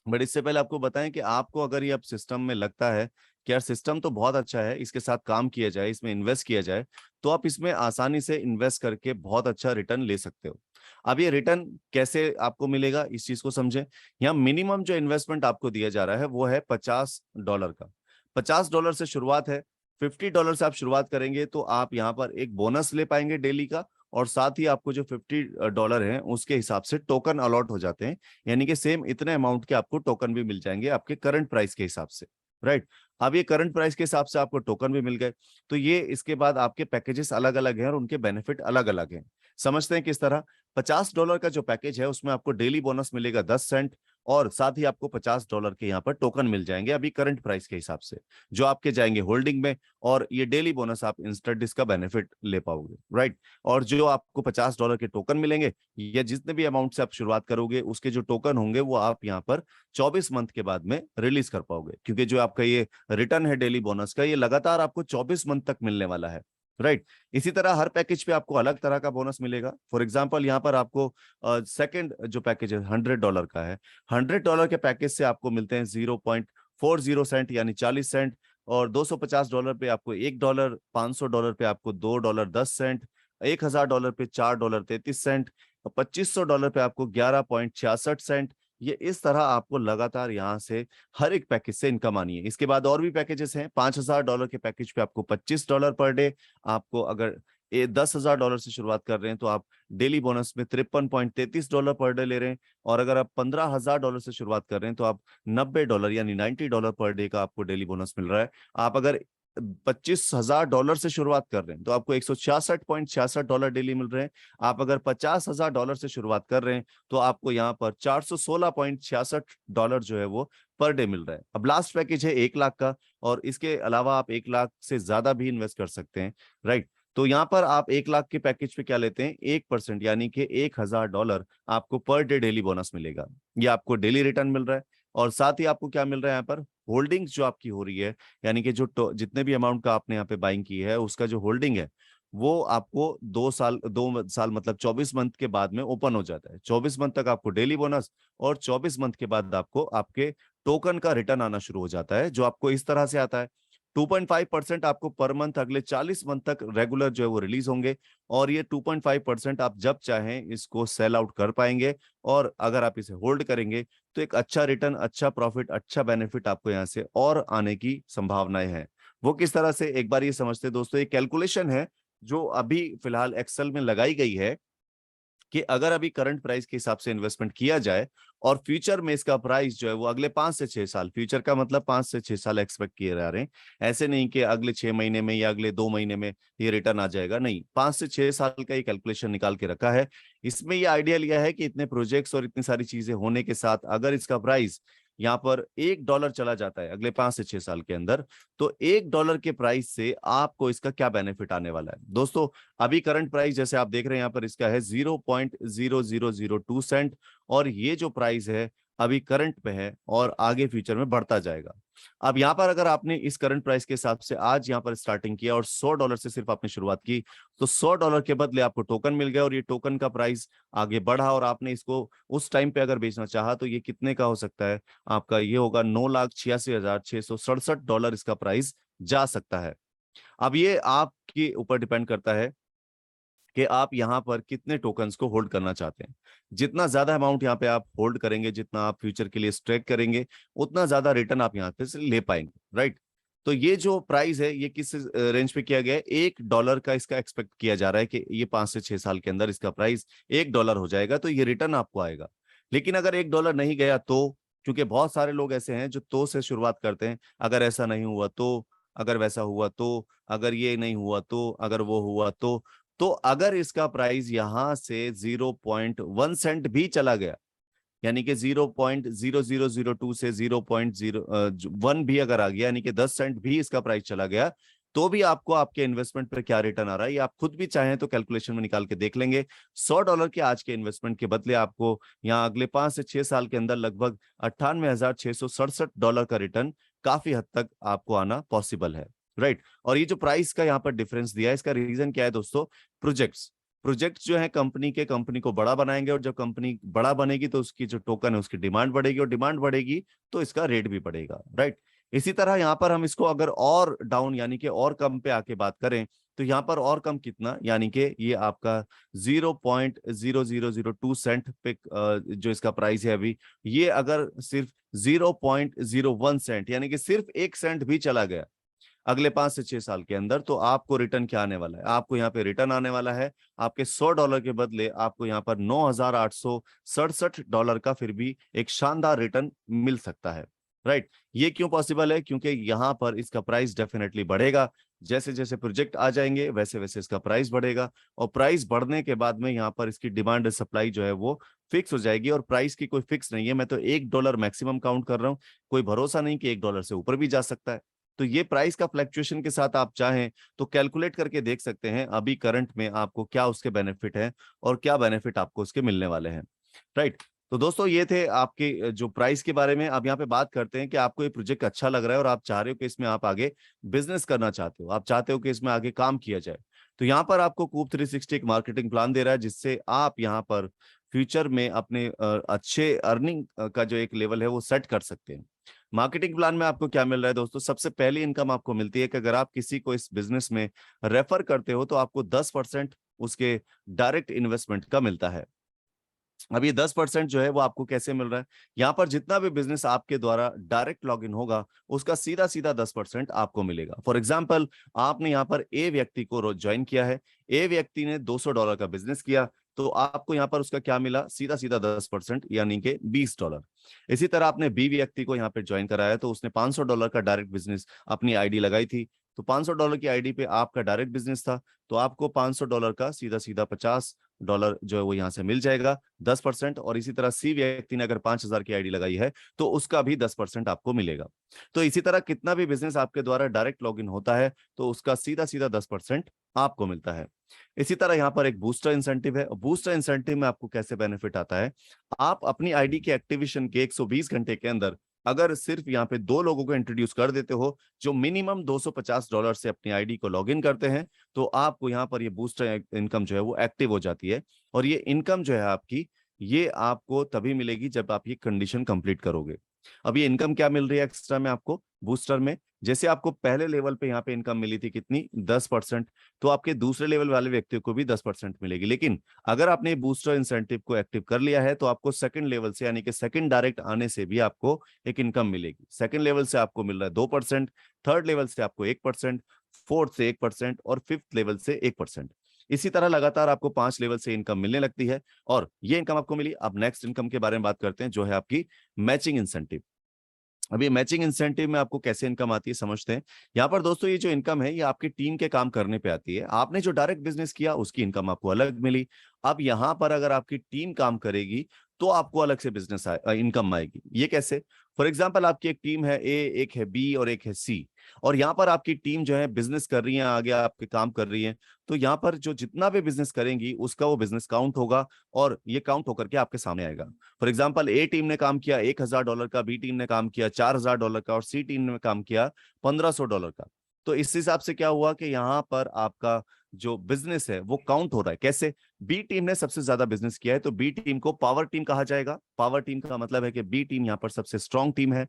बट इससे पहले आपको बताएं कि आपको अगर ये अब सिस्टम में लगता है कि यार सिस्टम तो बहुत अच्छा है, इसके साथ काम किया जाए, इसमें इन्वेस्ट किया जाए, तो आप इसमें आसानी से इन्वेस्ट करके बहुत अच्छा रिटर्न ले सकते हो। अब ये रिटर्न कैसे आपको मिलेगा इस चीज को समझें। यहाँ मिनिमम जो इन्वेस्टमेंट आपको दिया जा रहा है वो है $50 का। $50 से शुरुआत है। $50 से आप शुरुआत करेंगे तो आप यहाँ पर एक बोनस ले पाएंगे डेली का, और साथ ही आपको जो $50 है उसके हिसाब से टोकन अलॉट हो जाते हैं, यानी कि सेम इतने अमाउंट के आपको टोकन भी मिल जाएंगे आपके करंट प्राइस के हिसाब से। राइट। अब ये करंट प्राइस के हिसाब से आपको टोकन भी मिल गए, तो ये इसके बाद आपके पैकेजेस अलग अलग हैं और उनके बेनिफिट अलग अलग हैं। समझते हैं किस तरह। $50 का जो पैकेज है उसमें आपको डेली बोनस मिलेगा 10 सेंट, और साथ ही आपको $50 के यहाँ पर टोकन मिल जाएंगे अभी करंट प्राइस के हिसाब से, जो आपके जाएंगे होल्डिंग में, और ये डेली बोनस आप इंस्टेंट इसका बेनिफिट ले पाओगे। राइट। और जो आपको $50 के टोकन मिलेंगे, या जितने भी अमाउंट से आप शुरुआत करोगे उसके जो टोकन होंगे वो आप यहाँ पर 24 मंथ के बाद में रिलीज कर पाओगे, क्योंकि जो आपका ये रिटर्न है डेली बोनस का, ये लगातार आपको 24 मंथ तक मिलने वाला है। राइट। इसी तरह हर पैकेज पे आपको अलग तरह का बोनस मिलेगा। फॉर एग्जांपल यहाँ पर आपको सेकंड जो पैकेज है $100 का है, $100 के पैकेज से आपको मिलते हैं 0.40 सेंट यानी 40 सेंट, और $250 पे आपको $1, $500 पे आपको $2.10, $1000 पे $4.33, $2500 पे आपको 11.66 सेंट। ये इस तरह आपको लगातार यहाँ से हर एक पैकेज से इनकम आनी है। इसके बाद और भी पैकेजेस हैं। $5000 के पैकेज पे आपको $25 पर डे। आपको अगर $10,000 से शुरुआत कर रहे हैं तो आप डेली बोनस में $53.33 पर डे ले रहे हैं, और अगर आप $15,000 से शुरुआत कर रहे हैं तो आप $90 यानी $90 पर डे का आपको डेली बोनस मिल रहा है। आप अगर $25,000 से शुरुआत कर रहे हैं तो आपको $166.66 डेली मिल रहे हैं। आप अगर $50,000 से शुरुआत कर रहे हैं तो आपको यहाँ पर $416.66 जो है वो पर डे मिल रहा है। अब लास्ट पैकेज है 1 लाख का, और इसके अलावा आप 1 लाख से ज्यादा भी इन्वेस्ट कर सकते हैं। राइट। तो यहाँ पर आप 1 लाख के पैकेज पे क्या लेते हैं, 1% यानी कि $1,000 आपको पर डे डेली बोनस मिलेगा। ये आपको डेली रिटर्न मिल रहा है, और साथ ही आपको क्या मिल रहा है यहाँ पर, होल्डिंग्स जो आपकी हो रही है, यानी कि जो जितने भी अमाउंट का आपने यहाँ पे बाइंग की है उसका जो होल्डिंग है वो आपको 2 साल मतलब 24 मंथ के बाद में ओपन हो जाता है। 24 मंथ तक आपको डेली बोनस, और 24 मंथ के बाद आपको आपके टोकन का रिटर्न आना शुरू हो जाता है, जो आपको इस तरह से आता है। 2.5% आपको पर मंथ अगले 40 मंथ तक रेगुलर जो है वो रिलीज होंगे, और ये 2.5% आप जब चाहें इसको सेल आउट कर पाएंगे, और अगर आप इसे होल्ड करेंगे तो एक अच्छा रिटर्न, अच्छा प्रॉफिट, अच्छा बेनिफिट आपको यहाँ से और आने की संभावनाएं हैं। वो किस तरह से, एक बार ये समझते हैं दोस्तों। ये कैलकुलेशन है जो अभी फिलहाल एक्सेल में लगाई गई है, कि अगर अभी करंट प्राइस के हिसाब से इन्वेस्टमेंट किया जाए, और फ्यूचर में इसका प्राइस जो है वो अगले 5 से 6 साल, फ्यूचर का मतलब 5 से 6 साल एक्सपेक्ट किए जा रहे हैं। ऐसे नहीं कि अगले 6 महीने में या अगले 2 महीने में ये रिटर्न आ जाएगा, नहीं, 5 से 6 साल का ये कैलकुलेशन निकाल के रखा है। इसमें ये आइडिया लिया है कि इतने प्रोजेक्ट्स और इतनी सारी चीजें होने के साथ अगर इसका प्राइस यहाँ पर $1 चला जाता है अगले 5 से 6 साल के अंदर, तो $1 के प्राइस से आपको इसका क्या बेनिफिट आने वाला है दोस्तों। अभी करंट प्राइस जैसे आप देख रहे हैं यहाँ पर इसका है 0.0002 सेंट, और ये जो प्राइस है अभी करंट पे है और आगे फ्यूचर में बढ़ता जाएगा। अब यहाँ पर अगर आपने इस करंट प्राइस के हिसाब से आज यहाँ पर स्टार्टिंग किया और $100 से सिर्फ आपने शुरुआत की, तो $100 के बदले आपको टोकन मिल गया, और ये टोकन का प्राइस आगे बढ़ा, और आपने इसको उस टाइम पे अगर बेचना चाहा तो ये कितने का हो सकता है आपका, ये होगा $9,86,667 इसका प्राइस जा सकता है। अब ये आपके ऊपर डिपेंड करता है कि आप यहाँ पर कितने टोकन्स को होल्ड करना चाहते हैं। जितना ज्यादा अमाउंट यहाँ पे आप होल्ड करेंगे, जितना आप फ्यूचर के लिए स्ट्रेक करेंगे, उतना ज्यादा रिटर्न आप यहाँ पे से ले पाएंगे। राइट। तो ये जो प्राइस है ये किस रेंज पे किया गया है, $1 का इसका एक्सपेक्ट किया जा रहा है कि ये 5 से 6 साल के अंदर इसका प्राइस $1 हो जाएगा, तो ये रिटर्न आपको आएगा। लेकिन अगर $1 नहीं गया तो, क्योंकि बहुत सारे लोग ऐसे हैं जो तो से शुरुआत करते हैं, अगर ऐसा नहीं हुआ तो, अगर वैसा हुआ तो, अगर ये नहीं हुआ तो, अगर वो हुआ तो अगर इसका प्राइस यहां से 0.1 सेंट भी चला गया यानी कि 0.0002 से 0.01 भी अगर आ गया, यानी कि 10 सेंट भी इसका प्राइस चला गया, तो भी आपको आपके इन्वेस्टमेंट पर क्या रिटर्न आ रहा है ये आप खुद भी चाहें तो कैलकुलेशन में निकाल के देख लेंगे। $100 के आज के इन्वेस्टमेंट के बदले आपको यहाँ अगले 5 से 6 साल के अंदर लगभग $98,667 का रिटर्न काफी हद तक आपको आना पॉसिबल है, राइट। और ये जो प्राइस का यहाँ पर डिफरेंस दिया है, इसका रीजन क्या है दोस्तों? प्रोजेक्ट्स जो है कंपनी को बड़ा बनाएंगे, और जब कंपनी बड़ा बनेगी तो उसकी जो टोकन है उसकी डिमांड बढ़ेगी, और डिमांड बढ़ेगी तो इसका रेट भी बढ़ेगा, राइट। इसी तरह यहाँ पर हम इसको अगर और डाउन यानी कि और कम पे आके बात करें, तो यहाँ पर और कम कितना, यानी कि ये आपका 0.0002 सेंट पे जो इसका प्राइस है अभी, ये अगर सिर्फ 0.01 सेंट यानी कि सिर्फ 1 सेंट भी चला गया अगले 5 से 6 साल के अंदर, तो आपको रिटर्न क्या आने वाला है? आपको यहाँ पे रिटर्न आने वाला है आपके $100 के बदले आपको यहाँ पर $9,867 का फिर भी एक शानदार रिटर्न मिल सकता है, राइट। ये क्यों पॉसिबल है? क्योंकि यहाँ पर इसका प्राइस डेफिनेटली बढ़ेगा। जैसे जैसे प्रोजेक्ट आ जाएंगे वैसे वैसे इसका प्राइस बढ़ेगा, और प्राइस बढ़ने के बाद में यहाँ पर इसकी डिमांड सप्लाई जो है वो फिक्स हो जाएगी, और प्राइस की कोई फिक्स नहीं है। मैं तो $1 मैक्सिमम काउंट कर रहा हूँ, कोई भरोसा नहीं कि $1 से ऊपर भी जा सकता है। तो ये प्राइस का फ्लक्चुएशन के साथ आप चाहें तो कैलकुलेट करके देख सकते हैं अभी करंट में आपको क्या उसके बेनिफिट है और क्या बेनिफिट आपको उसके मिलने वाले हैं, राइट। तो दोस्तों ये थे आपके जो प्राइस के बारे में। अब यहाँ पे बात करते हैं कि आपको ये प्रोजेक्ट अच्छा लग रहा है और आप चाह रहे हो कि इसमें आप आगे बिजनेस करना चाहते हो, आप चाहते हो कि इसमें आगे काम किया जाए। तो यहाँ पर आपको कूप 360 एक मार्केटिंग प्लान दे रहा है, जिससे आप यहाँ पर फ्यूचर में अपने अच्छे अर्निंग का जो एक लेवल है वो सेट कर सकते हैं। मार्केटिंग प्लान में आपको क्या मिल रहा है दोस्तों? सबसे पहली इनकम आपको मिलती है कि अगर आप किसी को इस बिजनेस में रेफर करते हो तो आपको 10% उसके डायरेक्ट इन्वेस्टमेंट का मिलता है। अब ये 10% जो है वो आपको कैसे मिल रहा है? यहाँ पर जितना भी बिजनेस आपके द्वारा डायरेक्ट लॉगिन होगा उसका सीधा सीधा 10% आपको मिलेगा। फॉर एग्जाम्पल, आपने यहाँ पर ए व्यक्ति को रोज ज्वाइन किया है, ए व्यक्ति ने $200 का बिजनेस किया, तो आपको यहाँ पर उसका क्या मिला? सीधा सीधा 10% यानी कि $20। इसी तरह आपने बी व्यक्ति को यहाँ पे ज्वाइन कराया, तो उसने $500 का डायरेक्ट बिजनेस अपनी आईडी लगाई थी, तो $500 की आईडी पे आपका डायरेक्ट बिजनेस था, तो आपको $500 का सीधा सीधा $50 जो है वो यहाँ से मिल जाएगा 10%। और इसी तरह सी व्यक्ति ने अगर 5,000 की आईडी लगाई है तो उसका भी 10% आपको मिलेगा। तो इसी तरह कितना भी बिजनेस आपके द्वारा डायरेक्ट लॉगिन होता है तो उसका सीधा सीधा 10% आपको मिलता है। इसी तरह यहाँ पर एक बूस्टर इंसेंटिव है। बूस्टर इंसेंटिव में आपको कैसे बेनिफिट आता है? आप अपनी आईडी के एक्टिवेशन के 120 घंटे के अंदर अगर सिर्फ यहाँ पे 2 लोगों को इंट्रोड्यूस कर देते हो जो मिनिमम $250 से अपनी आईडी को लॉगिन करते हैं, तो आपको यहाँ पर ये बूस्टर इनकम जो है वो एक्टिव हो जाती है। और ये इनकम जो है आपकी, ये आपको तभी मिलेगी जब आप ये कंडीशन कंप्लीट करोगे। अब ये इनकम क्या मिल रही है एक्स्ट्रा में आपको बूस्टर में? जैसे आपको पहले लेवल पे यहाँ पे इनकम मिली थी कितनी? 10%, तो आपके दूसरे लेवल वाले व्यक्ति को भी 10% मिलेगी। लेकिन अगर आपने बूस्टर इंसेंटिव को एक्टिव कर लिया है तो आपको सेकंड लेवल से यानी कि सेकंड डायरेक्ट आने से भी आपको एक इनकम मिलेगी। सेकंड लेवल से आपको मिल रहा है 2%, थर्ड लेवल से आपको 1%, फोर्थ से 1% और फिफ्थ लेवल से 1%। इसी तरह लगातार आपको 5 लेवल से इनकम मिलने लगती है, और ये इनकम आपको मिली। अब नेक्स्ट इनकम के बारे में बात करते हैं जो है आपकी मैचिंग इंसेंटिव। अभी मैचिंग इंसेंटिव में आपको कैसे इनकम आती है समझते हैं। यहाँ पर दोस्तों ये जो इनकम है ये आपकी टीम के काम करने पे आती है। आपने जो डायरेक्ट बिजनेस किया उसकी इनकम आपको अलग मिली। अब यहाँ पर अगर आपकी टीम काम करेगी तो आपको अलग से बिजनेस इनकम आएगी। ये कैसे? फॉर एग्जाम्पल, आपकी एक टीम है ए, एक है बी और एक है सी, और यहाँ पर आपकी टीम जो है बिजनेस कर रही है, आगे आपके काम कर रही है, तो यहाँ पर जो जितना भी बिजनेस करेंगी उसका वो बिजनेस काउंट होगा, और ये काउंट होकर के आपके सामने आएगा। फॉर एग्जाम्पल, ए टीम ने काम किया $1,000 का, बी टीम ने काम किया $4,000 का, और सी टीम ने काम किया $1,500 का। तो इस हिसाब से क्या हुआ कि यहाँ पर आपका जो बिजनेस है वो काउंट हो रहा है। कैसे? बी टीम ने सबसे ज्यादा बिजनेस किया है तो बी टीम को पावर टीम कहा जाएगा। पावर टीम का मतलब है कि बी टीम यहाँ पर सबसे स्ट्रांग टीम है,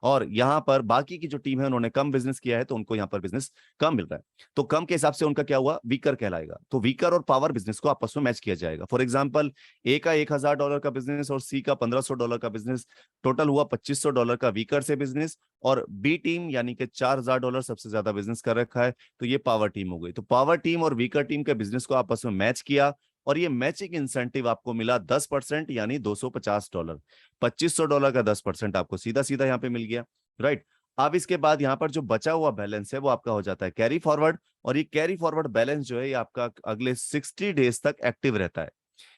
और यहाँ पर बाकी की जो टीम है उन्होंने कम बिजनेस किया है तो उनको यहाँ पर बिजनेस कम मिल रहा है, तो कम के हिसाब से उनका क्या हुआ? वीकर कहलाएगा। तो वीकर और पावर बिजनेस को आपस में मैच किया जाएगा। फॉर एग्जाम्पल, ए का $1,000 का बिजनेस और सी का $1,500 का बिजनेस, टोटल हुआ $2,500 का वीकर से बिजनेस, और बी टीम यानी कि $4,000 सबसे ज्यादा बिजनेस कर रखा है, तो ये पावर टीम हो गई। तो पावर टीम और वीकर टीम के बिजनेस को आपस में मैच किया, और ये मैचिंग इंसेंटिव आपको मिला 10% यानी $250। $2,500 का 10% आपको सीधा सीधा यहाँ पे मिल गया, राइट। अब इसके बाद यहाँ पर जो बचा हुआ बैलेंस है वो आपका हो जाता है कैरी फॉरवर्ड, और ये कैरी फॉरवर्ड बैलेंस जो है ये आपका अगले 60 डेज तक एक्टिव रहता है।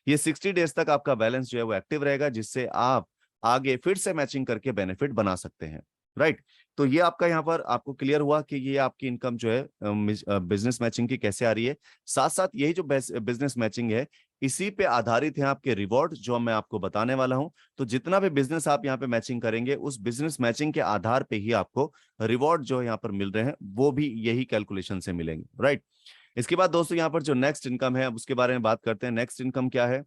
ये 60 डेज तक आपका बैलेंस जो है वो एक्टिव रहेगा, जिससे आप आगे फिर से मैचिंग करके बेनिफिट बना सकते हैं। राइट। तो ये आपका यहाँ पर आपको क्लियर हुआ कि ये आपकी इनकम जो है बिजनेस मैचिंग की कैसे आ रही है। साथ साथ यही जो बिजनेस मैचिंग है, इसी पे आधारित है आपके रिवॉर्ड जो मैं आपको बताने वाला हूं। तो जितना भी बिजनेस आप यहाँ पे मैचिंग करेंगे, उस बिजनेस मैचिंग के आधार पे ही आपको रिवॉर्ड जो यहाँ पर मिल रहे हैं वो भी यही कैलकुलेशन से मिलेंगे। राइट। इसके बाद दोस्तों यहाँ पर जो नेक्स्ट इनकम है उसके बारे में बात करते हैं। नेक्स्ट इनकम क्या है?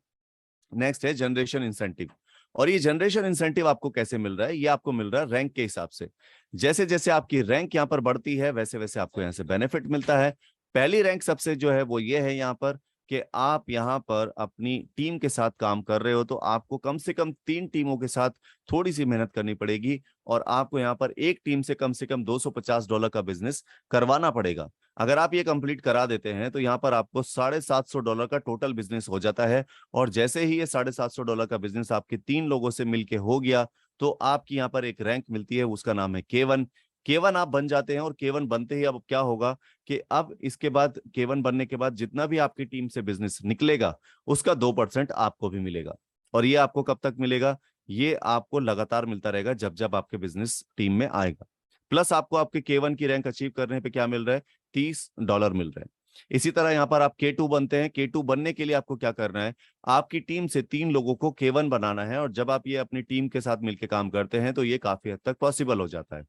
नेक्स्ट है जनरेशन इंसेंटिव। और ये जनरेशन इंसेंटिव आपको कैसे मिल रहा है? ये आपको मिल रहा है रैंक के हिसाब से। जैसे जैसे आपकी रैंक यहाँ पर बढ़ती है, वैसे वैसे आपको यहाँ से बेनिफिट मिलता है। पहली रैंक सबसे जो है वो ये है यहाँ पर कि आप यहाँ पर अपनी टीम के साथ काम कर रहे हो, तो आपको कम से कम 3 टीमों के साथ थोड़ी सी मेहनत करनी पड़ेगी, और आपको यहाँ पर एक टीम से कम $250 का बिजनेस करवाना पड़ेगा। अगर आप ये कंप्लीट करा देते हैं तो यहाँ पर आपको $750 का टोटल बिजनेस हो जाता है। और जैसे ही ये $750 का बिजनेस आपके 3 लोगों से मिलके हो गया, तो आपकी यहाँ पर एक रैंक मिलती है, उसका नाम है K1। K1 आप बन जाते हैं, और K1 बनते ही अब क्या होगा कि अब इसके बाद K1 बनने के बाद जितना भी आपकी टीम से बिजनेस निकलेगा, उसका 2% आपको भी मिलेगा। और ये आपको कब तक मिलेगा? ये आपको लगातार मिलता रहेगा जब जब आपके बिजनेस टीम में आएगा। प्लस आपको आपके K1 की रैंक अचीव करने पे क्या मिल रहा है? $30 मिल रहे हैं। इसी तरह यहाँ पर आप K2 बनते हैं। K2 बनने के लिए आपको क्या करना है? आपकी टीम से 3 लोगों को K1 बनाना है, और जब आप ये अपनी टीम के साथ मिलकर काम करते हैं तो ये काफी हद तक पॉसिबल हो जाता है।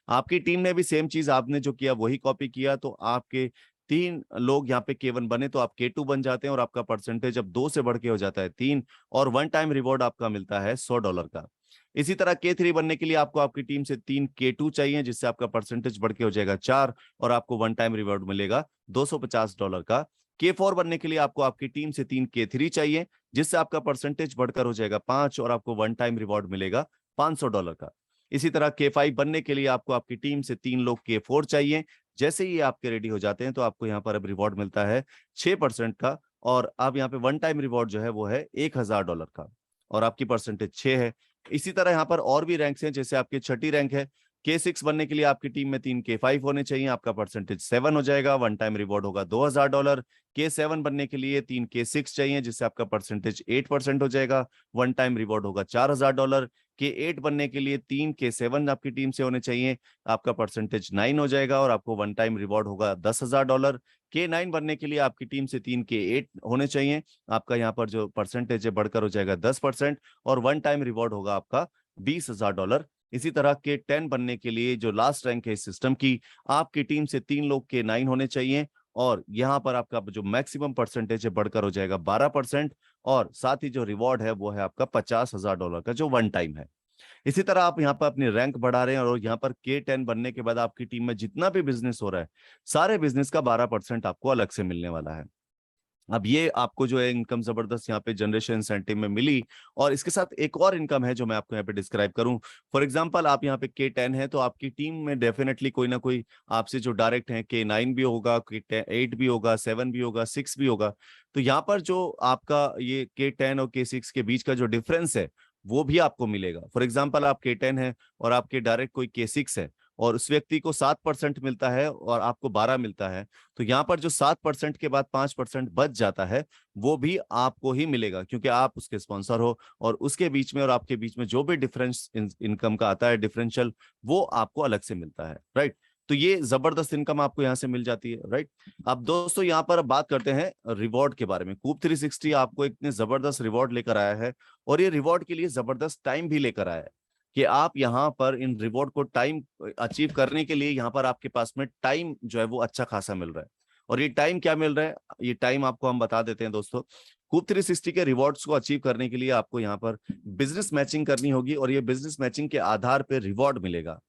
आपकी टीम ने भी सेम चीज आपने जो किया वही कॉपी किया, तो आपके 3 लोग यहाँ पे K1 बने तो आप K2 बन जाते हैं, और आपका परसेंटेज अब 2 से बढ़ के हो जाता है 3, और वन टाइम रिवॉर्ड आपका मिलता है $100 का। इसी तरह K3 बनने के लिए आपको आपकी टीम से 3 K2 चाहिए, जिससे आपका परसेंटेज बढ़ के हो जाएगा 4, और आपको वन टाइम रिवॉर्ड मिलेगा $250 का। K4 बनने के लिए आपको आपकी टीम से 3 K3 चाहिए, जिससे आपका परसेंटेज बढ़कर हो जाएगा 5, और आपको वन टाइम रिवॉर्ड मिलेगा $500 का। इसी तरह K5 बनने के लिए आपको आपकी टीम से 3 लोग K4 चाहिए। जैसे ही आपके रेडी हो जाते हैं तो आपको यहाँ पर अब रिवॉर्ड मिलता है 6% का, और अब यहाँ पे वन टाइम रिवॉर्ड जो है वो है $1000 का, और आपकी परसेंटेज 6 है। इसी तरह यहाँ पर और भी रैंक्स हैं, जैसे आपकी छठी रैंक है। K6 बनने के लिए आपकी टीम में 3 K5 होने चाहिए, आपका परसेंटेज 7 हो जाएगा, वन टाइम रिवॉर्ड होगा $2000। K7 बनने के लिए 3 K6 चाहिए, जिससे आपका परसेंटेज 8% हो जाएगा, वन टाइम रिवॉर्ड होगा $4000। K8 बनने के लिए 3 K7 आपकी टीम से होने चाहिए, आपका परसेंटेज 9 हो जाएगा, और आपको वन टाइम रिवॉर्ड होगा $10,000। K9 बनने के लिए आपकी टीम से 3 K8 होने चाहिए, आपका यहाँ पर जो परसेंटेज है बढ़कर हो जाएगा 10%, और वन टाइम रिवॉर्ड होगा आपका $20,000। इसी तरह K10 बनने के लिए जो लास्ट रैंक है इस सिस्टम की, आपकी टीम से 3 लोग K9 होने चाहिए, और यहाँ पर आपका जो मैक्सिमम परसेंटेज है बढ़कर हो जाएगा 12%, और साथ ही जो रिवॉर्ड है वो है आपका $50,000 का, जो वन टाइम है। इसी तरह आप यहाँ पर अपनी रैंक बढ़ा रहे हैं, और यहाँ पर K10 बनने के बाद आपकी टीम में जितना भी बिजनेस हो रहा है, सारे बिजनेस का 12% आपको अलग से मिलने वाला है। अब ये आपको जो है इनकम जबरदस्त यहाँ पे जनरेशन इंसेंटिव में मिली, और इसके साथ एक और इनकम है जो मैं आपको यहाँ पे डिस्क्राइब करूं। फॉर एग्जांपल आप यहाँ पे K10 है, तो आपकी टीम में डेफिनेटली कोई ना कोई आपसे जो डायरेक्ट है, K9 भी होगा, K8 भी होगा, 7 भी होगा, 6 भी होगा। तो यहाँ पर जो आपका ये K10 और K6 के बीच का जो डिफरेंस है वो भी आपको मिलेगा। फॉर एग्जाम्पल आप K10 है और आपके डायरेक्ट कोई K6 है, और उस व्यक्ति को 7% मिलता है और आपको 12 मिलता है, तो यहाँ पर जो 7% के बाद 5% बच जाता है, वो भी आपको ही मिलेगा, क्योंकि आप उसके स्पॉन्सर हो, और उसके बीच में और आपके बीच में जो भी डिफरेंस इनकम का आता है, डिफरेंशियल, वो आपको अलग से मिलता है। राइट। तो ये जबरदस्त इनकम आपको यहाँ से मिल जाती है। राइट। अब दोस्तों यहाँ पर बात करते हैं रिवॉर्ड के बारे में। कूप 360 आपको इतने जबरदस्त रिवॉर्ड लेकर आया है, और ये रिवॉर्ड के लिए जबरदस्त टाइम भी लेकर आया है, कि आप यहाँ पर इन रिवॉर्ड को टाइम अचीव करने के लिए यहाँ पर आपके पास में टाइम जो है वो अच्छा खासा मिल रहा है। और ये टाइम क्या मिल रहा है, ये टाइम आपको हम बता देते हैं दोस्तों। कूप 360 के रिवॉर्ड्स को अचीव करने के लिए आपको यहाँ पर बिजनेस मैचिंग करनी होगी, और ये बिजनेस मैचिंग के आधार पर रिवॉर्ड मिलेगा।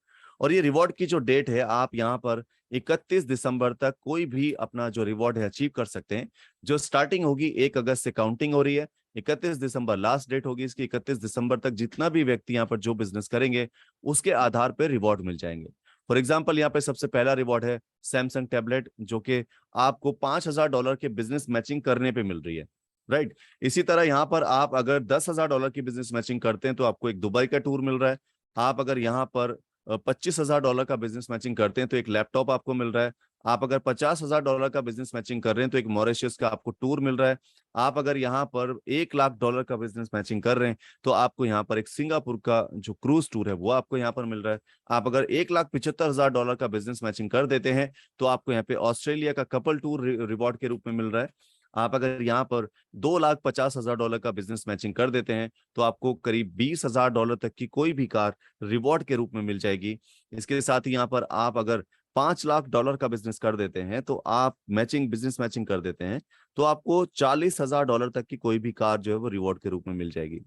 और ये रिवॉर्ड की जो डेट है, आप यहाँ पर 31 दिसंबर तक कोई भी अपना जो रिवॉर्ड है अचीव कर सकते हैं। जो स्टार्टिंग होगी 1 अगस्त से काउंटिंग हो रही है, 31 दिसंबर लास्ट डेट होगी इसकी। 31 दिसंबर तक जितना भी व्यक्ति यहाँ पर जो बिजनेस करेंगे, उसके आधार पर रिवॉर्ड मिल जाएंगे। फॉर एग्जाम्पल यहाँ पे सबसे पहला रिवॉर्ड है सैमसंग टैबलेट, जो कि आपको $5000 के बिजनेस मैचिंग करने पे मिल रही है। राइट। इसी तरह यहाँ पर आप अगर $10,000 की बिजनेस मैचिंग करते हैं तो आपको एक दुबई का टूर मिल रहा है। आप अगर यहाँ पर $25,000 का बिजनेस मैचिंग करते हैं तो एक लैपटॉप आपको मिल रहा है। आप अगर $50,000 का बिजनेस मैचिंग कर रहे हैं तो एक मॉरिशस का आपको टूर मिल रहा है। आप अगर यहाँ पर $1,00,000 का बिजनेस मैचिंग कर रहे हैं तो आपको यहाँ पर एक सिंगापुर का जो क्रूज टूर है वो आपको यहाँ पर मिल रहा है। आप अगर $1,75,000 का बिजनेस मैचिंग कर देते हैं तो आपको यहाँ पे ऑस्ट्रेलिया का कपल टूर रिवॉर्ड के रूप में मिल रहा है। आप अगर यहाँ पर $2,50,000 का बिजनेस मैचिंग कर देते हैं तो आपको करीब $20,000 तक की कोई भी कार रिवॉर्ड के रूप में मिल जाएगी। इसके साथ ही यहाँ पर आप अगर $5,00,000 का बिजनेस कर देते हैं तो आप बिजनेस मैचिंग कर देते हैं तो आपको $40,000 तक की कोई भी कार जो है वो रिवॉर्ड के रूप में मिल जाएगी।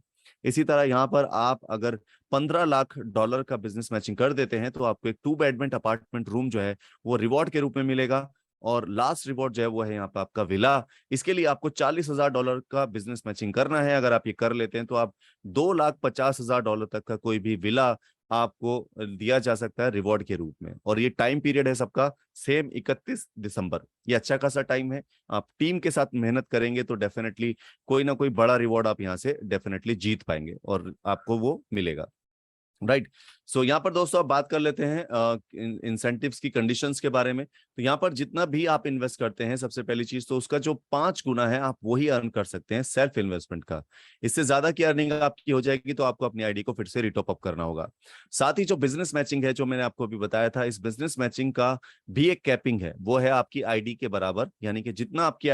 इसी तरह यहाँ पर आप अगर $15,00,000 का बिजनेस मैचिंग कर देते हैं तो आपको एक 2 बेडमेंट अपार्टमेंट रूम जो है वो रिवॉर्ड के रूप में मिलेगा। और लास्ट रिवॉर्ड जो है वो है यहाँ पे आपका विला। इसके लिए आपको $40,000 का बिजनेस मैचिंग करना है। अगर आप ये कर लेते हैं तो आप $2,50,000 तक का कोई भी विला आपको दिया जा सकता है रिवॉर्ड के रूप में। और ये टाइम पीरियड है सबका सेम 31 दिसंबर। ये अच्छा खासा टाइम है। आप टीम के साथ मेहनत करेंगे तो डेफिनेटली कोई ना कोई बड़ा रिवॉर्ड आप यहाँ से डेफिनेटली जीत पाएंगे और आपको वो मिलेगा। राइट। सो यहाँ पर दोस्तों आप बात कर लेते हैं इंसेंटिव्स की कंडीशंस के बारे में। तो यहाँ पर जितना भी आप इन्वेस्ट करते हैं सबसे पहली चीज तो उसका जो 5 गुना है आप वही अर्न कर सकते हैं सेल्फ इन्वेस्टमेंट का। इससे ज्यादा की अर्निंग आपकी हो जाएगी तो आपको अपनी आईडी को फिर से रिटॉप अप करना होगा। साथ ही जो बिजनेस मैचिंग है जो मैंने आपको अभी बताया था, इस बिजनेस मैचिंग का भी एक कैपिंग है, वो है आपकी आईडी के बराबर। यानी कि जितना आपकी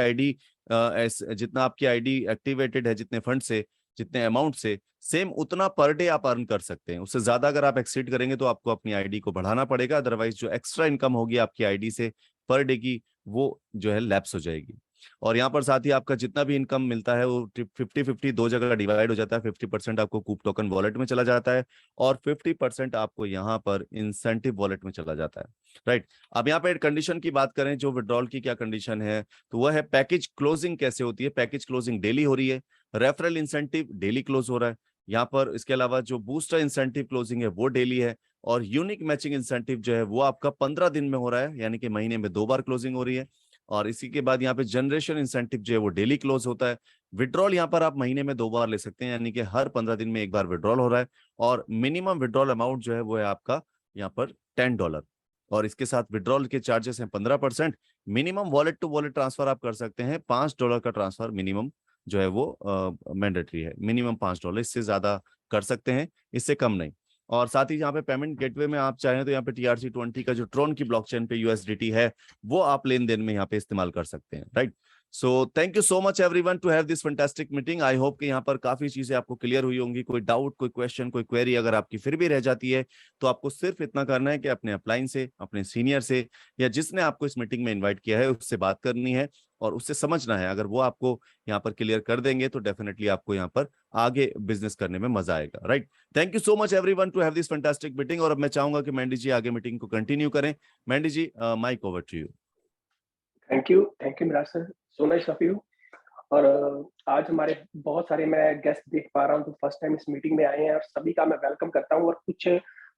आईडी एक्टिवेटेड है, जितने फंड से, जितने अमाउंट से, सेम उतना पर डे आप अर्न कर सकते हैं। उससे ज्यादा अगर आप एक्सीड करेंगे तो आपको अपनी आईडी को बढ़ाना पड़ेगा, अदरवाइज जो एक्स्ट्रा इनकम होगी आपकी आईडी से पर डे की वो जो है लैप्स हो जाएगी। और यहाँ पर साथ ही आपका जितना भी इनकम मिलता है वो 50-50 दो जगह डिवाइड हो जाता है। 50% आपको कूप टोकन वॉलेट में चला जाता है और 50% आपको यहाँ पर इंसेंटिव वॉलेट में चला जाता है। राइट। अब यहाँ पे कंडीशन की बात करें, जो विड्रॉल की क्या कंडीशन है, तो वह है पैकेज क्लोजिंग कैसे होती है। पैकेज क्लोजिंग डेली हो रही है, रेफरल इंसेंटिव डेली क्लोज हो रहा है यहाँ पर। इसके अलावा जो बूस्टर इंसेंटिव क्लोजिंग है वो डेली है और यूनिक मैचिंग इंसेंटिव जो है वो आपका 15 दिन में हो रहा है, यानी कि महीने में 2 बार क्लोजिंग हो रही है। और इसी के बाद यहाँ पे जनरेशन इंसेंटिव जो है वो डेली क्लोज होता है। विड्रॉल यहाँ पर आप महीने में 2 बार ले सकते हैं, यानी कि हर 15 दिन में 1 बार विड्रॉल हो रहा है। और मिनिमम विड्रॉल अमाउंट जो है वो है आपका यहाँ पर $10। और इसके साथ विड्रॉल के चार्जेस हैं 15%। Minimum wallet to wallet transfer आप कर सकते हैं $5 का ट्रांसफर मिनिमम जो है वो मैंडेटरी है। मिनिमम $5, इससे ज्यादा कर सकते हैं, इससे कम नहीं। और साथ ही यहाँ पे पेमेंट गेटवे में आप चाहें तो यहाँ पे TRC20 का जो ट्रोन की ब्लॉकचेन पे USDT है वो आप लेन देन में यहाँ पे इस्तेमाल कर सकते हैं। Right. So thank you so much everyone to have this fantastic meeting. I hope कि यहाँ पर काफी चीजें आपको क्लियर हुई होंगी। कोई डाउट, कोई क्वेश्चन, कोई क्वेरी अगर आपकी फिर भी रह जाती है तो आपको सिर्फ इतना करना है कि अपने अपलाइन से, अपने सीनियर से, या जिसने आपको इस मीटिंग में इन्वाइट किया है उससे बात करनी है और उससे समझना है। अगर वो आपको यहाँ पर क्लियर कर देंगे तो डेफिनेटली आपको यहाँ पर आगे बिजनेस करने में मजा आएगा। Right. Thank you so much everyone to have this fantastic meeting. और अब मैं चाहूंगा कि मैंडी जी आगे मीटिंग को कंटिन्यू करें। Mandy ji, mic over to you. Thank you Miraj sir, so nice of you. और आज हमारे बहुत सारे मैं गेस्ट देख पा रहा हूँ जो फर्स्ट टाइम इस मीटिंग में आए हैं, और सभी का मैं वेलकम करता हूँ। और कुछ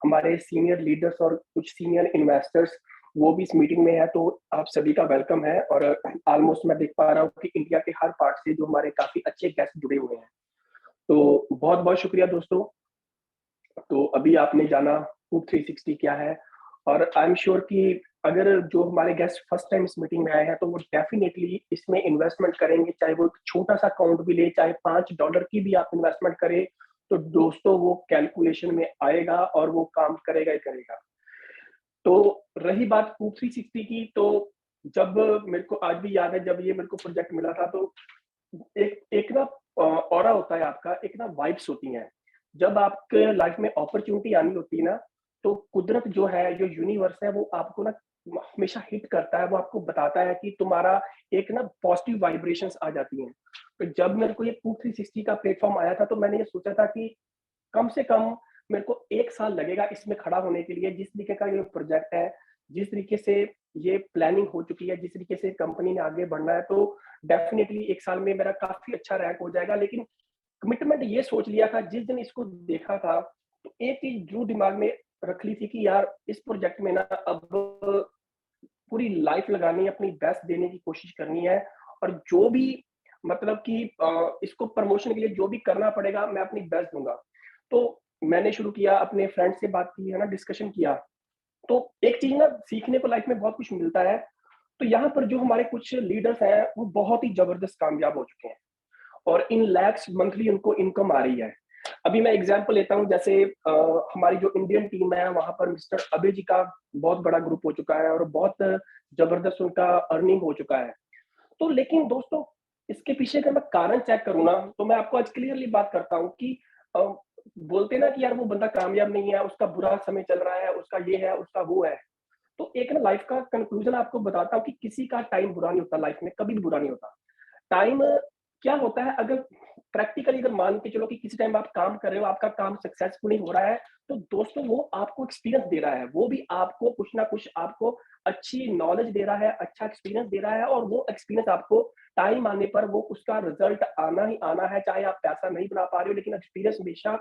हमारे सीनियर लीडर्स और कुछ सीनियर इन्वेस्टर्स वो भी इस मीटिंग में है, तो आप सभी का वेलकम है। और ऑलमोस्ट मैं देख पा रहा हूँ कि इंडिया के हर पार्ट से जो हमारे काफी अच्छे गेस्ट जुड़े हुए हैं, तो बहुत बहुत शुक्रिया दोस्तों। तो अभी आपने जाना कूप 360 क्या है, और आई एम श्योर कि अगर जो हमारे गेस्ट फर्स्ट टाइम इस मीटिंग में आए हैं तो वो डेफिनेटली इसमें इन्वेस्टमेंट करेंगे, चाहे वो एक छोटा सा अकाउंट भी ले, चाहे $5 की भी आप इन्वेस्टमेंट करें, तो दोस्तों वो कैलकुलेशन में आएगा और वो काम करेगा ही करेगा। तो रही बात कूप 360 की, तो जब मेरे को आज भी याद है जब ये मेरे को प्रोजेक्ट मिला था, तो एक एक ना ऑरा होता है आपका, एक ना वाइब्स होती हैं। जब आपके लाइफ में अपॉर्च्युनिटी आनी होती है ना, तो कुदरत जो है, जो यूनिवर्स है, वो आपको ना हमेशा हिट करता है, वो आपको बताता है कि तुम्हारा एक ना पॉजिटिव वाइब्रेशंस आ जाती हैं। तो जब मेरे को ये कूप 360 का प्लेटफॉर्म आया था, तो मैंने ये सोचा था कि कम से कम मेरे को 1 साल लगेगा इसमें खड़ा होने के लिए। जिस तरीके का ये प्रोजेक्ट है, जिस तरीके से ये प्लानिंग हो चुकी है, जिस तरीके से कंपनी ने आगे बढ़ना है, तो डेफिनिटली 1 साल में मेरा काफ़ी अच्छा रैंक हो जाएगा। लेकिन कमिटमेंट ये सोच लिया था, जिस दिन इसको देखा था, तो एक चीज़ ज़रूर दिमाग में रख ली थी कि यार इस प्रोजेक्ट में ना अब पूरी लाइफ लगानी है, अपनी बेस्ट देने की कोशिश करनी है। और जो भी मतलब कि इसको प्रमोशन के लिए जो भी करना पड़ेगा, मैं अपनी बेस्ट दूँगा। तो मैंने शुरू किया, अपने फ्रेंड से बात की है ना, डिस्कशन किया। तो एक चीज़ ना सीखने को लाइफ में बहुत कुछ मिलता है। तो यहाँ पर जो हमारे कुछ लीडर्स हैं, वो बहुत ही जबरदस्त कामयाब हो चुके हैं और इन लैक्स मंथली उनको इनकम आ रही है। अभी मैं एग्जांपल लेता हूँ, जैसे हमारी जो इंडियन टीम है, वहाँ पर मिस्टर अभय जी का बहुत बड़ा ग्रुप हो चुका है और बहुत जबरदस्त उनका अर्निंग हो चुका है। तो लेकिन दोस्तों, इसके पीछे अगर मैं कारण चेक करूँ ना, तो मैं आपको आज क्लियरली बात करता हूँ कि अ, बोलते हैं ना कि यार वो बंदा कामयाब नहीं है, उसका बुरा समय चल रहा है, उसका ये है, उसका वो है। तो एक ना लाइफ का कंक्लूजन आपको बताता हूँ कि किसी का टाइम बुरा नहीं होता लाइफ में, कभी भी बुरा नहीं होता। टाइम क्या होता है, अगर प्रैक्टिकली अगर मान के चलो कि किसी टाइम आप काम कर रहे हो, आपका काम सक्सेसफुल नहीं हो रहा है, तो दोस्तों वो आपको एक्सपीरियंस दे रहा है। वो भी आपको कुछ ना कुछ आपको अच्छी नॉलेज दे रहा है, अच्छा एक्सपीरियंस दे रहा है और वो एक्सपीरियंस आपको टाइम आने पर वो उसका रिजल्ट आना ही आना है, चाहे आप पैसा नहीं बना पा रहे हो, लेकिन एक्सपीरियंस हमेशा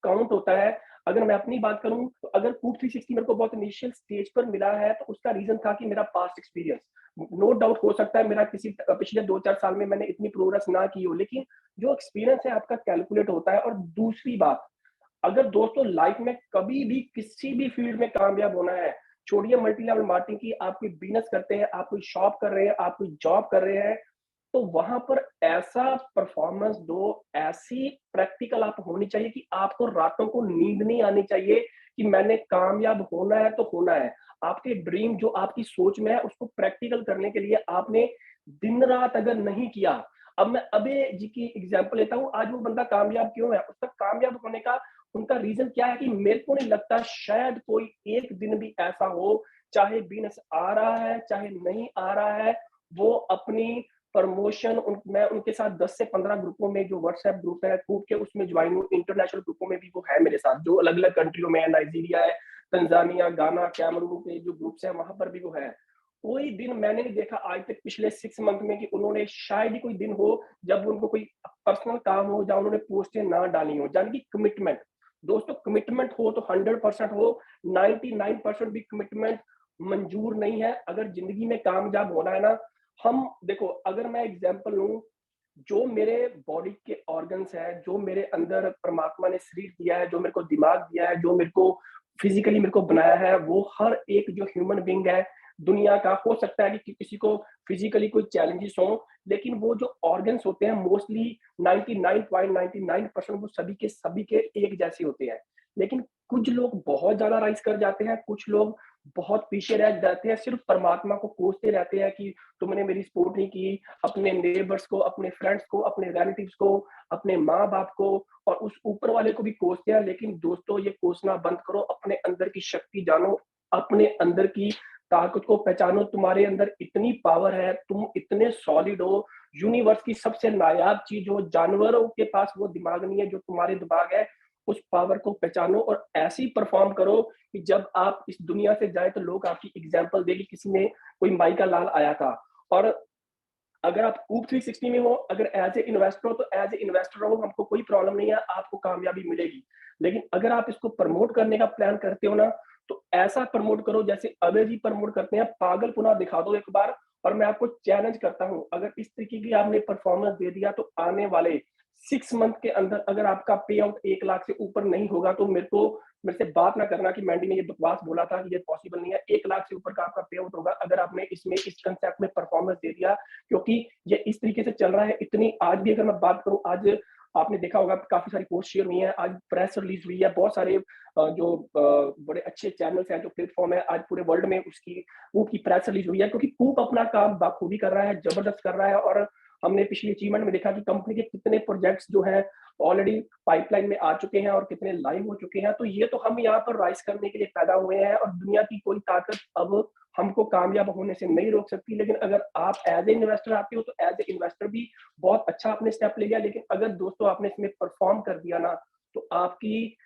काउंट होता है। अगर मैं अपनी बात करूँ, तो अगर कूक 360 मेरे को बहुत इनिशियल स्टेज पर मिला है, तो उसका रीज़न था कि मेरा पास्ट एक्सपीरियंस। नो डाउट हो सकता है मेरा किसी पिछले 2-4 साल में मैंने इतनी प्रोग्रेस ना की हो, लेकिन जो एक्सपीरियंस है आपका कैलकुलेट होता है। और दूसरी बात, अगर दोस्तों लाइफ में कभी भी किसी भी फील्ड में कामयाब होना है, छोड़िए मल्टी लेवल मार्केटिंग की, आप कोई बिज़नेस करते हैं, आप कोई शॉप कर रहे हैं, आप कोई जॉब कर रहे हैं, तो वहाँ पर ऐसा परफॉर्मेंस दो, ऐसी प्रैक्टिकल आप होनी चाहिए कि आपको रातों को नींद नहीं आनी चाहिए कि मैंने कामयाब होना है तो होना है। आपके ड्रीम जो आपकी सोच में है, उसको प्रैक्टिकल करने के लिए आपने दिन-रात अगर नहीं किया। अब मैं अभय जी की एग्ज़ाम्पल लेता हूँ, आज वो बंदा कामयाब क्यों है? उसका कामयाब होने का उनका रीज़न क्या है कि मेरे को नहीं लगता शायद कोई एक दिन भी ऐसा हो, चाहे बिज़नेस आ रहा है, चाहे नहीं आ रहा है, वो अपनी प्रमोशन मैं उनके साथ 10 से 15 ग्रुपों में, जो व्हाट्सएप ग्रुप है कूप के, उसमें ज्वाइन हूँ। इंटरनेशनल ग्रुपों में भी वो है मेरे साथ, जो अलग-अलग कंट्रियों में है, नाइजीरिया है, तंजानिया, गाना, कैमरून के जो ग्रुप्स हैं, वहाँ पर भी वो है। कोई दिन मैंने नहीं देखा आज तक पिछले 6 मंथ में कि उन्होंने शायद ही कोई दिन हो जब उनको कोई पर्सनल काम हो जहाँ उन्होंने पोस्टें ना डाली हो। यानी कि कमिटमेंट, दोस्तों कमिटमेंट हो तो 100% हो, 99% भी कमिटमेंट मंजूर नहीं है। अगर ज़िंदगी में कामयाब होना है ना, हम देखो, अगर मैं एग्जांपल लूँ, जो मेरे बॉडी के ऑर्गन्स हैं, जो मेरे अंदर परमात्मा ने शरीर दिया है, जो मेरे को दिमाग दिया है, जो मेरे को फिज़िकली मेरे को बनाया है, वो हर एक जो ह्यूमन बीइंग है, दुनिया का, हो सकता है कि किसी को फिज़िकली कोई चैलेंजेस हों, लेकिन वो जो ऑर्गन्स होते हैं मोस्टली 99.99% वो सभी के एक जैसे होते हैं। लेकिन कुछ लोग बहुत ज़्यादा राइज़ कर जाते हैं, कुछ लोग बहुत पीछे रह जाते हैं, सिर्फ़ परमात्मा को कोसते रहते हैं कि तुमने मेरी सपोर्ट नहीं की, अपने नेबर्स को, अपने फ्रेंड्स को, अपने रिलेटिव्स को, अपने माँ-बाप को और उस ऊपर वाले को भी कोसते हैं। लेकिन दोस्तों, ये कोसना बंद करो, अपने अंदर की शक्ति जानो, अपने अंदर की ताकत को पहचानो। तुम्हारे अंदर इतनी पावर है, तुम इतने सॉलिड हो, यूनिवर्स की सबसे नायाब चीज़ हो, जानवरों के पास वो दिमाग नहीं है जो तुम्हारे दिमाग है। उस पावर को पहचानो और ऐसे ही परफ़ॉर्म करो कि जब आप इस दुनिया से जाएँ तो लोग आपकी एग्ज़ाम्पल दें कि किसी ने, कोई माइका लाल आया था। और अगर आप कूक 360 में हो, अगर एज़ ए इन्वेस्टर हो, तो एज़ ए इन्वेस्टर रहो, हमको कोई प्रॉब्लम नहीं है, आपको कामयाबी मिलेगी। लेकिन अगर आप इसको प्रमोट करने का प्लान करते हो ना, तो ऐसा प्रमोट करो जैसे अभय जी प्रमोट करते हैं, पागलपना दिखा दो एक बार। और मैं आपको चैलेंज करता हूँ, अगर इस तरीके की आपने परफॉर्मेंस दे दिया, तो आने वाले 6 मंथ के अंदर अगर आपका पे आउट 1 लाख से ऊपर नहीं होगा, तो मेरे से बात ना करना कि मैंडी ने ये बकवास बोला था कि ये पॉसिबल नहीं है। 1 लाख से ऊपर का आपका पे आउट होगा अगर आपने इसमें इस कांसेप्ट में परफॉर्मेंस दे दिया। क्योंकि ये इस तरीके से चल रहा है। इतनी आज भी अगर मैं बात करूँ, आज आपने देखा होगा काफ़ी सारी पोस्ट शेयर हुई हैं, आज प्रेस रिलीज़ हुई है, बहुत सारे जो बड़े अच्छे चैनल्स हैं, जो प्लेटफ़ॉर्म है, आज पूरे वर्ल्ड में उसकी कूप की प्रेस रिलीज़ हुई है, क्योंकि कूप अपना काम बाखूबी कर रहा है, ज़बरदस्त कर रहा है। और हमने पिछली अचीवमेंट में देखा कि कंपनी के कितने प्रोजेक्ट्स जो हैं ऑलरेडी पाइपलाइन में आ चुके हैं और कितने लाइव हो चुके हैं। तो ये तो हम यहाँ पर राइज़ करने के लिए पैदा हुए हैं और दुनिया की कोई ताकत अब हमको कामयाब होने से नहीं रोक सकती। लेकिन अगर आप एज़ ए इन्वेस्टर आते हो, तो एज़ ए इन्वेस्टर भी बहुत अच्छा आपने स्टेप ले लिया। लेकिन अगर दोस्तों आपने इसमें परफ़ॉर्म कर दिया ना, तो आपकी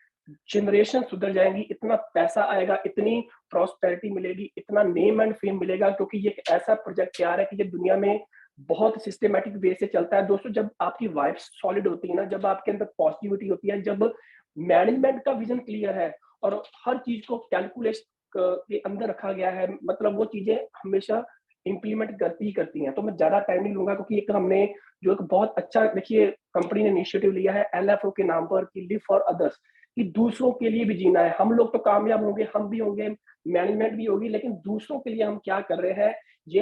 जनरेशन सुधर जाएँगी, इतना पैसा आएगा, इतनी प्रॉस्पेरिटी मिलेगी, इतना नेम एंड फेम मिलेगा, क्योंकि ये एक ऐसा प्रोजेक्ट तैयार है कि ये दुनिया में बहुत सिस्टमैटिक वे से चलता है। दोस्तों, जब आपकी वाइब सॉलिड होती है ना, जब आपके अंदर पॉजिटिविटी होती है, जब मैनेजमेंट का विज़न क्लियर है और हर चीज़ को कैलकुलेट के अंदर रखा गया है, मतलब वो चीज़ें हमेशा इम्प्लीमेंट करती ही करती हैं। तो मैं ज़्यादा टाइम नहीं लूँगा, क्योंकि एक हमने जो एक बहुत अच्छा, देखिए, कंपनी ने इनिशिएटिव लिया है एलएफओ के नाम पर कि लिव फॉर अदर्स। कि दूसरों के लिए भी जीना है। हम लोग तो कामयाब होंगे, हम भी होंगे, मैनेजमेंट भी होगी, लेकिन दूसरों के लिए हम क्या कर रहे हैं, ये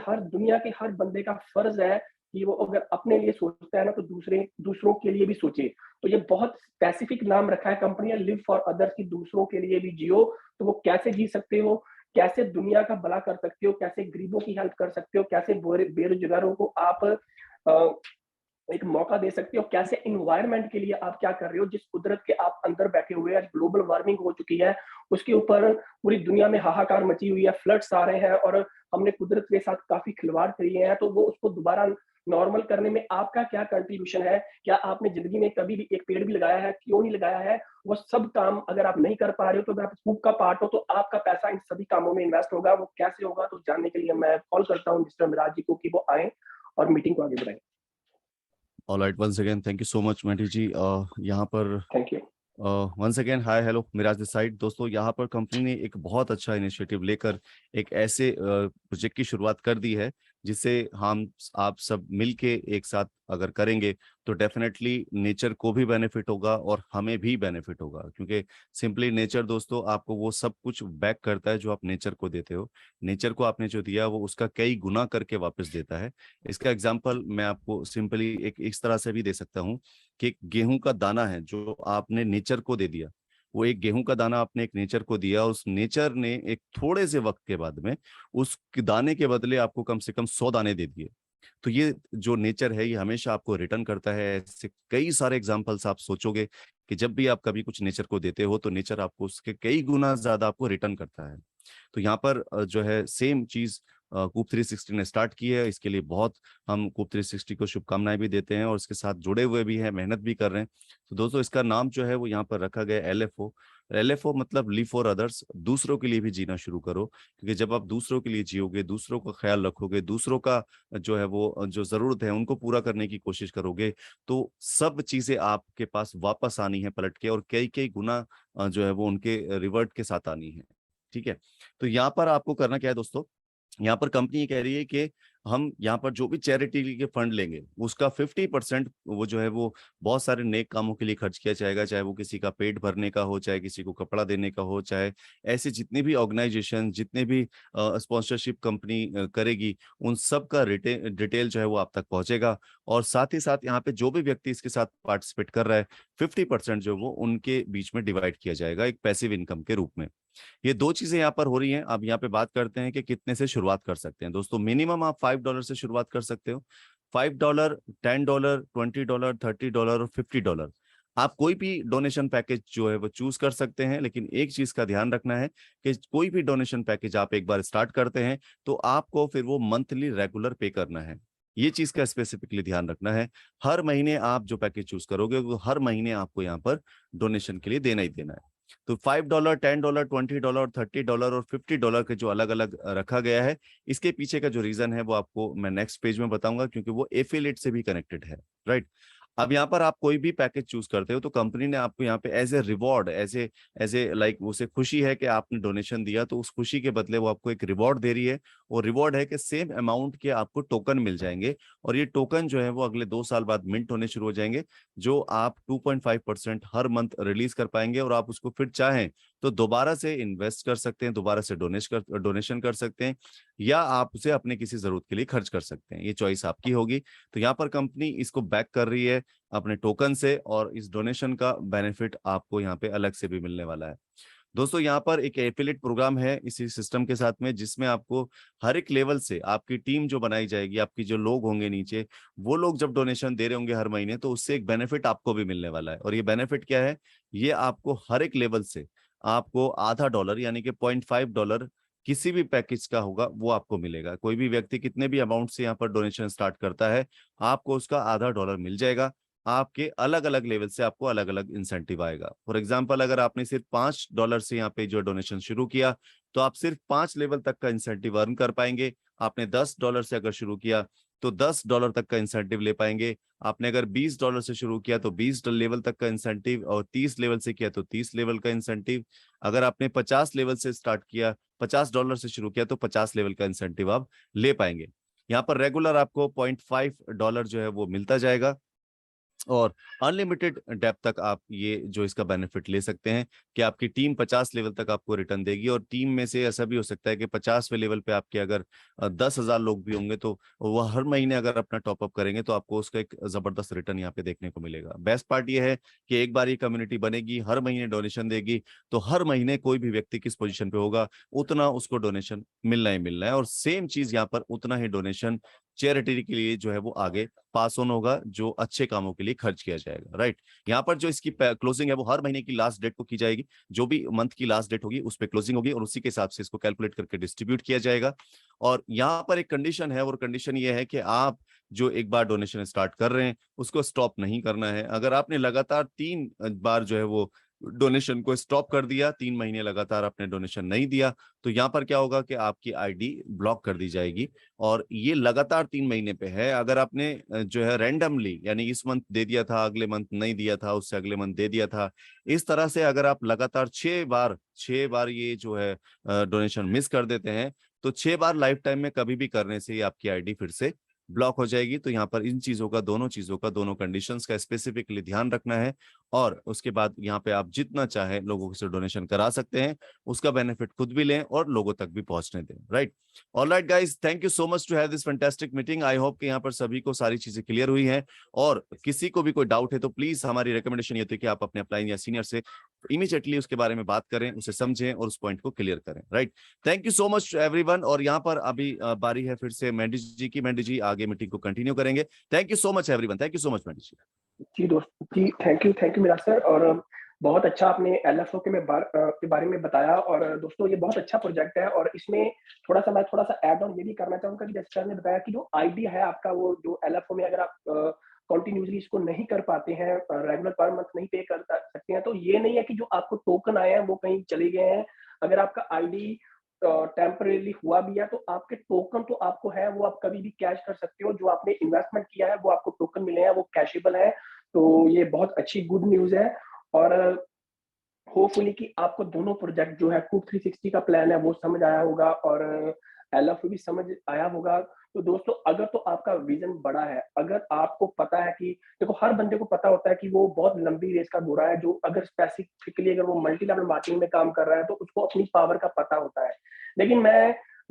हर दुनिया के हर बंदे का फर्ज़ है कि वो अगर अपने लिए सोचता है ना, तो दूसरों के लिए भी सोचे। तो ये बहुत स्पेसिफिक नाम रखा है कंपनी ने, लिव फॉर अदर्स, कि दूसरों के लिए भी जियो। तो वो कैसे जी सकते हो, कैसे दुनिया का भला कर सकते हो, कैसे गरीबों की हेल्प कर सकते हो, कैसे बेरोज़गारों को आप अ, एक मौका दे सकते हो, कैसे एनवायरनमेंट के लिए आप क्या कर रहे हो, जिस कुदरत के आप अंदर बैठे हुए हैं, आज ग्लोबल वार्मिंग हो चुकी है, उसके ऊपर पूरी दुनिया में हाहाकार मची हुई है, फ्लड्स आ रहे हैं और हमने कुदरत के साथ काफ़ी खिलवाड़ किए हैं, तो वो उसको दोबारा नॉर्मल करने में आपका क्या कंट्रीब्यूशन है? क्या आपने ज़िंदगी में कभी भी एक पेड़ भी लगाया है? क्यों नहीं लगाया है? वो सब काम अगर आप नहीं कर पा रहे हो, तो अगर आप इस ग्रुप का पार्ट हो, तो आपका पैसा इन सभी कामों में इन्वेस्ट होगा। वो कैसे होगा? तो जानने के लिए मैं कॉल करता हूँ मिस्टर मिराज जी को कि वो आएँ और मीटिंग को आगे बढ़ाएँ। Alright, once again thank you so much Mandy ji. यहाँ पर thank you. Once again hi hello Miraj this side. दोस्तों यहाँ पर कंपनी ने एक बहुत अच्छा इनिशिएटिव लेकर एक ऐसे प्रोजेक्ट की शुरुआत कर दी है जिससे हम आप सब मिलके एक साथ अगर करेंगे तो डेफिनेटली नेचर को भी बेनिफिट होगा और हमें भी बेनिफिट होगा, क्योंकि सिंपली नेचर दोस्तों आपको वो सब कुछ बैक करता है जो आप नेचर को देते हो। नेचर को आपने जो दिया वो उसका कई गुना करके वापस देता है। इसका एग्जाम्पल मैं आपको सिंपली एक इस तरह से भी दे सकता हूँ कि एक गेहूं का दाना है जो आपने नेचर को दे दिया। वो एक गेहूं का दाना आपने एक नेचर को दिया, उस नेचर ने एक थोड़े से वक्त के बाद में उस दाने के बदले आपको कम से कम 100 दाने दे दिए। तो ये जो नेचर है ये हमेशा आपको रिटर्न करता है। ऐसे कई सारे एग्जांपल्स आप सोचोगे कि जब भी आप कभी कुछ नेचर को देते हो तो नेचर आपको उसके कई गुना ज्यादा आपको रिटर्न करता है। तो यहाँ पर जो है सेम चीज कूप 360 ने स्टार्ट की है। इसके लिए बहुत हम कूप 360 को शुभकामनाएं भी देते हैं और इसके साथ जुड़े हुए भी हैं, मेहनत भी कर रहे हैं। तो दोस्तों इसका नाम जो है वो यहाँ पर रखा गया LFO। LFO मतलब लिव फॉर अदर्स, दूसरों के लिए भी जीना शुरू करो। क्योंकि जब आप दूसरों के लिए जियोगे, दूसरों का ख्याल रखोगे, दूसरों का जो है वो जो जरूरत है उनको पूरा करने की कोशिश करोगे, तो सब चीजें आपके पास वापस आनी है पलट के, और कई कई गुना जो है वो उनके रिवर्ट के साथ आनी है। ठीक है। तो यहाँ पर आपको करना क्या है दोस्तों, यहाँ पर कंपनी ये कह रही है कि हम यहाँ पर जो भी चैरिटी के फंड लेंगे उसका 50% वो जो है वो बहुत सारे नेक कामों के लिए खर्च किया जाएगा। चाहे वो किसी का पेट भरने का हो, चाहे किसी को कपड़ा देने का हो, चाहे ऐसे जितनी भी ऑर्गेनाइजेशन, जितने भी स्पॉन्सरशिप कंपनी करेगी, उन सब का डिटेल जो है वो आप तक पहुंचेगा। और साथ ही साथ यहाँ पे जो भी व्यक्ति इसके साथ पार्टिसिपेट कर रहा है 50% जो वो उनके बीच में डिवाइड किया जाएगा एक पैसिव इनकम के रूप में। ये दो चीजें यहाँ पर हो रही हैं। अब यहाँ पे बात करते हैं कि कितने से शुरुआत कर सकते हैं। दोस्तों मिनिमम आप $5 से शुरुआत कर सकते हो। $5, $10, $20, $30 और $50। आप कोई भी डोनेशन पैकेज जो है वो चूज कर सकते हैं, लेकिन एक चीज का ध्यान रखना है कि कोई भी डोनेशन पैकेज आप एक बार स्टार्ट करते हैं तो आपको फिर वो मंथली रेगुलर पे करना है। ये चीज का स्पेसिफिकली ध्यान रखना है। हर महीने आप जो पैकेज चूज करोगे वो हर महीने आपको यहाँ पर डोनेशन के लिए देना ही देना है। तो $5, $10, $20, $30 और $50 के जो अलग अलग रखा गया है, इसके पीछे का जो रीजन है वो आपको मैं नेक्स्ट पेज में बताऊंगा, क्योंकि वो एफिलिएट से भी कनेक्टेड है। राइट। अब यहाँ पर आप कोई भी पैकेज चूज करते हो तो कंपनी ने आपको यहाँ पे as a reward, as a like उसे खुशी है कि आपने डोनेशन दिया, तो उस खुशी के बदले वो आपको एक रिवॉर्ड दे रही है। और रिवॉर्ड है कि सेम अमाउंट के आपको टोकन मिल जाएंगे, और ये टोकन जो है वो अगले 2 साल बाद मिंट होने शुरू हो जाएंगे, जो आप 2.5% हर मंथ रिलीज कर पाएंगे। और आप उसको फिर चाहें तो दोबारा से इन्वेस्ट कर सकते हैं, दोबारा से डोनेशन कर सकते हैं, या आप उसे अपने किसी जरूरत के लिए खर्च कर सकते हैं। ये चॉइस आपकी होगी। तो यहाँ पर कंपनी इसको बैक कर रही है अपने टोकन से, और इस डोनेशन का बेनिफिट आपको यहाँ पे अलग से भी मिलने वाला है। दोस्तों यहाँ पर एक एफिलिएट प्रोग्राम है इसी सिस्टम के साथ में, जिसमें आपको हर एक लेवल से आपकी टीम जो बनाई जाएगी, आपकी जो लोग होंगे नीचे, वो लोग जब डोनेशन दे रहे होंगे हर महीने, तो उससे एक बेनिफिट आपको भी मिलने वाला है। और ये बेनिफिट क्या है, ये आपको हर एक लेवल से आपको $0.5 यानी कि $0.5 किसी भी पैकेज का होगा वो आपको मिलेगा। कोई भी व्यक्ति कितने भी अमाउंट से यहाँ पर डोनेशन स्टार्ट करता है, आपको उसका $0.5 मिल जाएगा। आपके अलग अलग लेवल से आपको अलग अलग इंसेंटिव आएगा। फॉर एग्जाम्पल, अगर आपने सिर्फ $5 से यहाँ पे जो डोनेशन शुरू किया, तो आप सिर्फ 5 लेवल तक का इंसेंटिव अर्न कर पाएंगे। आपने $10 से अगर शुरू किया तो $10 तक का इंसेंटिव ले पाएंगे। आपने अगर $20 से शुरू किया तो 20 लेवल तक का इंसेंटिव, और 30 लेवल से किया तो 30 लेवल का इंसेंटिव। अगर आपने 50 लेवल से स्टार्ट किया, $50 से शुरू किया, तो 50 लेवल का इंसेंटिव आप ले पाएंगे। यहाँ पर रेगुलर आपको $0.5 जो है वो मिलता जाएगा। और अनलिमिटेड डेप्थ तक आप ये जो इसका बेनिफिट ले सकते हैं कि आपकी टीम 50 लेवल तक आपको रिटर्न देगी। और टीम में से ऐसा भी हो सकता है कि 50वें लेवल पे आपके अगर 10,000 लोग भी होंगे तो वह हर महीने अगर अपना टॉपअप करेंगे तो आपको उसका एक जबरदस्त रिटर्न यहाँ पे देखने को मिलेगा। बेस्ट पार्ट ये है कि एक बार ये कम्युनिटी बनेगी, हर महीने डोनेशन देगी, तो हर महीने कोई भी व्यक्ति किस पोजीशन पे होगा उतना उसको डोनेशन मिलना ही मिलना है। और सेम चीज यहाँ पर उतना ही डोनेशन चैरिटी के लिए जो है वो आगे पास ऑन होगा, जो अच्छे कामों के लिए खर्च किया जाएगा। राइट, यहाँ पर जो इसकी क्लोजिंग है वो हर महीने की लास्ट डेट को की जाएगी। जो भी मंथ की लास्ट डेट होगी उस पर क्लोजिंग होगी और उसी के हिसाब से इसको कैलकुलेट करके डिस्ट्रीब्यूट किया जाएगा। और यहाँ पर एक कंडीशन है, और कंडीशन ये है कि आप जो एक बार डोनेशन स्टार्ट कर रहे हैं उसको स्टॉप नहीं करना है। अगर आपने लगातार 3 बार जो है वो डोनेशन को स्टॉप कर दिया, 3 महीने लगातार आपने डोनेशन नहीं दिया, तो यहाँ पर क्या होगा कि आपकी आईडी ब्लॉक कर दी जाएगी। और ये लगातार 3 महीने पे है। अगर आपने जो है रैंडमली, यानी इस मंथ दे दिया था, अगले मंथ नहीं दिया था, उससे अगले मंथ दे दिया था, इस तरह से अगर आप लगातार 6 बार ये जो है डोनेशन मिस कर देते हैं, तो 6 बार लाइफ टाइम में कभी भी करने से ही आपकी आईडी फिर से ब्लॉक हो जाएगी। तो यहाँ पर इन चीजों का दोनों कंडीशंस का स्पेसिफिकली ध्यान रखना है। और उसके बाद यहाँ पे आप जितना चाहे लोगों से डोनेशन करा सकते हैं, उसका बेनिफिट खुद भी लें और लोगों तक भी पहुंचने दें। Right, all right guys, thank you so much to have this fantastic meeting. I hope कि यहाँ पर सभी को सारी चीजें क्लियर हुई हैं। और किसी को भी कोई डाउट है तो प्लीज, हमारी रिकमेंडेशन ये होती है कि आप अपने अपलाइन या सीनियर से इमीडिएटली उसके बारे में बात करें, उसे समझें और उस पॉइंट को क्लियर करें। Right, thank you so much everyone. और यहाँ पर अभी बारी है फिर से मैंडी जी की। मैंडी जी आगे मीटिंग को कंटिन्यू करेंगे। Thank you so much everyone, thank you so much Mandy ji. जी दोस्त जी, थैंक यू मिराज सर। और बहुत अच्छा आपने एलएफओ के बारे में बताया। और दोस्तों, ये बहुत अच्छा प्रोजेक्ट है और इसमें मैं थोड़ा सा ऐड ऑन ये भी करना चाहूंगा कि जैसे सर ने बताया कि जो आईडी है आपका, वो जो एलएफओ में अगर आप कंटिन्यूसली इसको नहीं कर पाते हैं, रेगुलर पर मंथ नहीं पे कर सकते हैं, तो ये नहीं है कि जो आपको टोकन आए हैं वो कहीं चले गए हैं। अगर आपका आईडी टेम्परेली हुआ भी है तो आपके टोकन तो आपको है, वो आप कभी भी कैश कर सकते हो। जो आपने इन्वेस्टमेंट किया है वो आपको टोकन मिले हैं, वो कैशेबल है। तो ये बहुत अच्छी गुड न्यूज़ है। और होपफुली कि आपको दोनों प्रोजेक्ट जो है कूप 360 का प्लान है वो समझ आया होगा और एलएफ भी समझ आया होगा। तो दोस्तों, अगर तो आपका विजन बड़ा है, अगर आपको पता है कि देखो, हर बंदे को पता होता है कि वो बहुत लंबी रेस का घोड़ा है, जो अगर स्पेसिफिकली अगर वो मल्टी लेवल मार्केटिंग में काम कर रहा है तो उसको अपनी पावर का पता होता है। लेकिन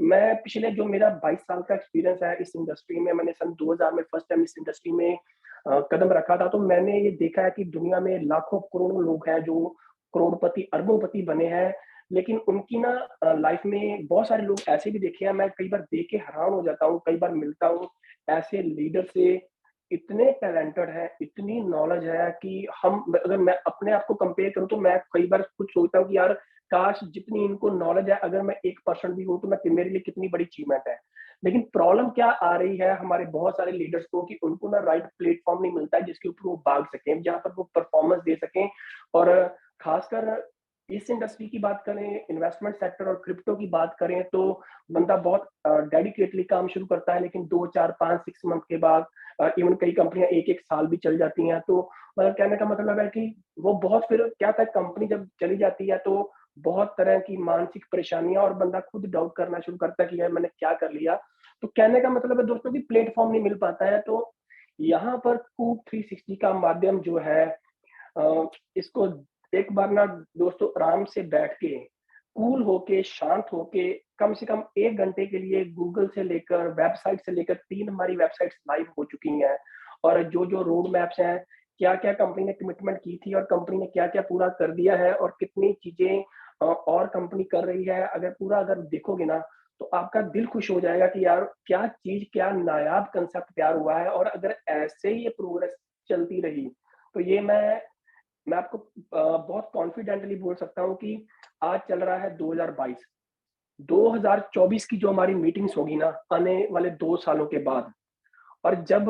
मैं पिछले जो मेरा 22 साल का एक्सपीरियंस है इस इंडस्ट्री में, मैंने सन 2000 में फर्स्ट टाइम इस इंडस्ट्री में कदम रखा था, तो मैंने ये देखा है कि दुनिया में लाखों करोड़ों लोग हैं जो करोड़पति अरबोंपति बने हैं। लेकिन उनकी ना लाइफ में बहुत सारे लोग ऐसे भी देखे हैं, मैं कई बार देख के हैरान हो जाता हूँ। कई बार मिलता हूँ ऐसे लीडर से, इतने टैलेंटेड है, इतनी नॉलेज है कि अगर मैं अपने आप को कंपेयर करूँ तो मैं कई बार खुद सोचता हूँ कि यार, काश जितनी इनको नॉलेज है, अगर मैं 1% भी हूँ तो मैं मेरे लिए कितनी बड़ी अचीवमेंट है। लेकिन प्रॉब्लम क्या आ रही है हमारे बहुत सारे लीडर्स को, कि उनको ना राइट प्लेटफॉर्म नहीं मिलता है जिसके ऊपर वो भाग सकें, जहाँ पर वो परफॉर्मेंस दे सकें। और खासकर इस इंडस्ट्री की बात करें, इन्वेस्टमेंट सेक्टर और क्रिप्टो की बात करें, तो बंदा बहुत डेडिकेटली काम शुरू करता है, लेकिन 2, 4, 5, 6 मंथ के बाद इवन कई कंपनियां 1-1 साल भी चल जाती हैं। तो मतलब कहने का मतलब है कि वो बहुत, फिर क्या था, कंपनी जब चली जाती है तो बहुत तरह की मानसिक परेशानियां, और बंदा खुद डाउट करना शुरू करता है कि यार मैंने क्या कर लिया। तो कहने का मतलब है दोस्तों कि प्लेटफॉर्म नहीं मिल पाता है। तो यहाँ पर कूप 360 का माध्यम जो है, इसको एक बार ना दोस्तों आराम से बैठ के, कूल होके, शांत होके, कम से कम 1 घंटे के लिए गूगल से लेकर, वेबसाइट से लेकर 3 हमारी वेबसाइट्स लाइव हो चुकी हैं। और जो-जो रोड मैप्स हैं, क्या-क्या कंपनी ने कमिटमेंट की थी और कंपनी ने क्या-क्या पूरा कर दिया है और कितनी चीज़ें और कंपनी कर रही है, अगर देखोगे ना, तो आपका दिल खुश हो जाएगा कि यार क्या चीज़, क्या नायाब कांसेप्ट तैयार हुआ है। और अगर ऐसे ही ये प्रोग्रेस चलती रही, तो ये मैं आपको बहुत कॉन्फिडेंटली बोल सकता हूँ कि आज चल रहा है 2022, 2024 की जो हमारी मीटिंग्स होगी ना, आने वाले 2 सालों के बाद, और जब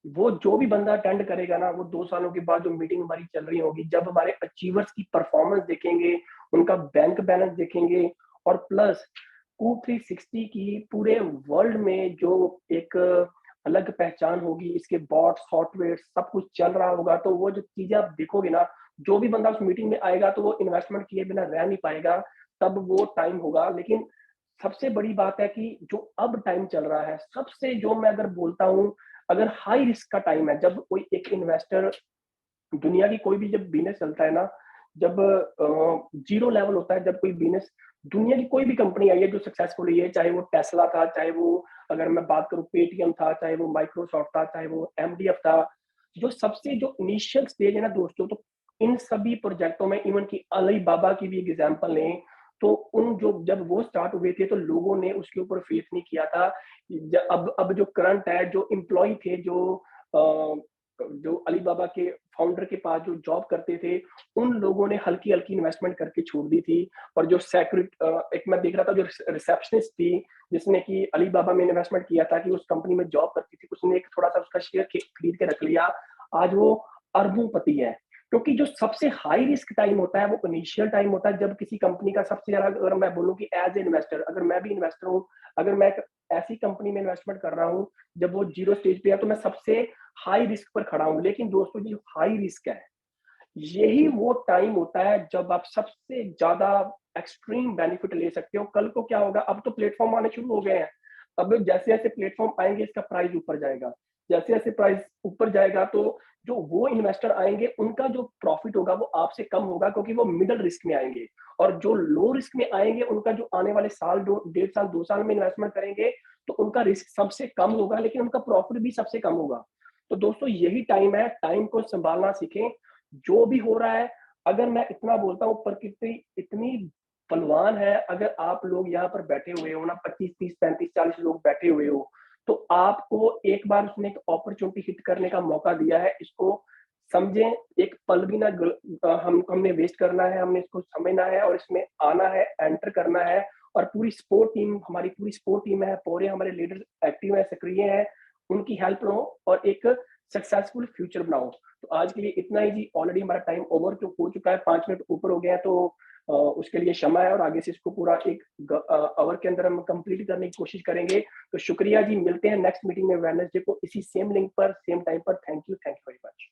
वो जो भी बंदा अटेंड करेगा ना, वो 2 सालों के बाद जो मीटिंग हमारी चल रही होगी, जब हमारे अचीवर्स की परफॉर्मेंस देखेंगे, उनका बैंक बैलेंस देखेंगे, और प्लस कूप 360 की पूरे वर्ल्ड में जो एक अलग पहचान होगी, इसके बॉट, सॉफ्टवेयर सब कुछ चल रहा होगा, तो वो जो चीज़ें आप देखोगे ना, जो भी बंदा उस मीटिंग में आएगा तो वो इन्वेस्टमेंट किए बिना रह नहीं पाएगा, तब वो टाइम होगा। लेकिन सबसे बड़ी बात है कि जो अब टाइम चल रहा है, सबसे जो मैं अगर बोलता हूँ, अगर हाई रिस्क का टाइम है, जब कोई एक इन्वेस्टर, दुनिया की कोई भी जब बिज़नेस चलता है ना, जब ज़ीरो लेवल होता है, जब कोई बिज़नेस, दुनिया की कोई भी कंपनी आई है जो सक्सेसफुल हुई है, चाहे वो टेस्ला था, चाहे वो, अगर मैं बात करूँ, पेटीएम था, चाहे वो माइक्रोसॉफ्ट था, चाहे वो एमडीएफ था, जो सबसे जो इनिशियल स्टेज है ना दोस्तों, तो इन सभी प्रोजेक्टों में, इवन कि अली बाबा की भी एक एग्ज़ाम्पल लें, तो उन जो जब वो स्टार्ट हुए थे, तो लोगों ने उसके ऊपर फेथ नहीं किया था। अब जो करंट है, जो एम्प्लॉयी थे, अ, जो अली बाबा के फाउंडर के पास जो जॉब करते थे, उन लोगों ने हल्की-हल्की इन्वेस्टमेंट करके छोड़ दी थी। और जो एक मैं देख रहा था, जो रिसेप्शनिस्ट थी, जिसने कि अली बाबा में इन्वेस्टमेंट किया था, कि उस कंपनी में जॉब करती थी, उसने एक थोड़ा-सा उसका शेयर खरीद के रख लिया। आज वो अरबों-पति है। क्योंकि जो सबसे हाई रिस्क टाइम होता है, वो इनिशियल टाइम होता है, जब किसी कंपनी का सबसे ज़्यादा, अगर मैं बोलूँ कि एज़ ए इन्वेस्टर, अगर मैं भी इन्वेस्टर हूँ, अगर मैं एक ऐसी कंपनी में इन्वेस्टमेंट कर रहा हूँ, जब वो ज़ीरो स्टेज पे है, तो मैं सबसे हाई रिस्क पर खड़ा हूँ। लेकिन दोस्तों, जो हाई रिस्क है, यही वो टाइम होता है जब आप सबसे ज़्यादा एक्सट्रीम बेनिफिट ले सकते हो। कल को क्या होगा, अब तो प्लेटफ़ॉर्म आने शुरू हो गए हैं। अब जैसे-जैसे प्लेटफ़ॉर्म आएँगे, इसका प्राइस ऊपर जाएगा। जैसे-जैसे प्राइस ऊपर जाएगा, तो जो वो इन्वेस्टर आएँगे, उनका जो प्रॉफिट होगा वो आपसे कम होगा, क्योंकि वो मिडल रिस्क में आएँगे। और जो लो रिस्क में आएँगे, उनका जो आने वाले साल, 2 डेढ़ साल, 2 साल में इन्वेस्टमेंट करेंगे, तो उनका रिस्क सबसे कम होगा, लेकिन उनका प्रॉफिट भी सबसे कम होगा। तो दोस्तों, यही टाइम है, टाइम को सँभालना सीखें। जो भी हो रहा है, अगर मैं इतना बोलता हूँ, प्रकृति इतनी बलवान है, अगर आप लोग यहाँ पर बैठे हुए हो ना, 25, 30, 35, 40 लोग बैठे हुए हो, तो आपको एक बार उसने एक अपॉर्च्युनिटी हिट करने का मौका दिया है, इसको समझें, एक पल भी ना हमने वेस्ट करना है, हमने इसको समझना है और इसमें आना है, एंटर करना है। और पूरी सपोर्ट टीम, हमारी पूरी सपोर्ट टीम है, पूरे हमारे लीडर्स एक्टिव हैं, सक्रिय हैं, उनकी हेल्प लो और एक सक्सेसफुल फ्यूचर बनाओ। तो आज के लिए इतना ही जी, ऑलरेडी हमारा टाइम ओवर जो हो चुका है, 5 मिनट ऊपर हो गया है, तो उसके लिए क्षमा है, और आगे से इसको पूरा एक आवर के अंदर हम कंप्लीट करने की कोशिश करेंगे। तो शुक्रिया जी, मिलते हैं नेक्स्ट मीटिंग में वेडनेसडे को इसी सेम लिंक पर, सेम टाइम पर। Thank you very much.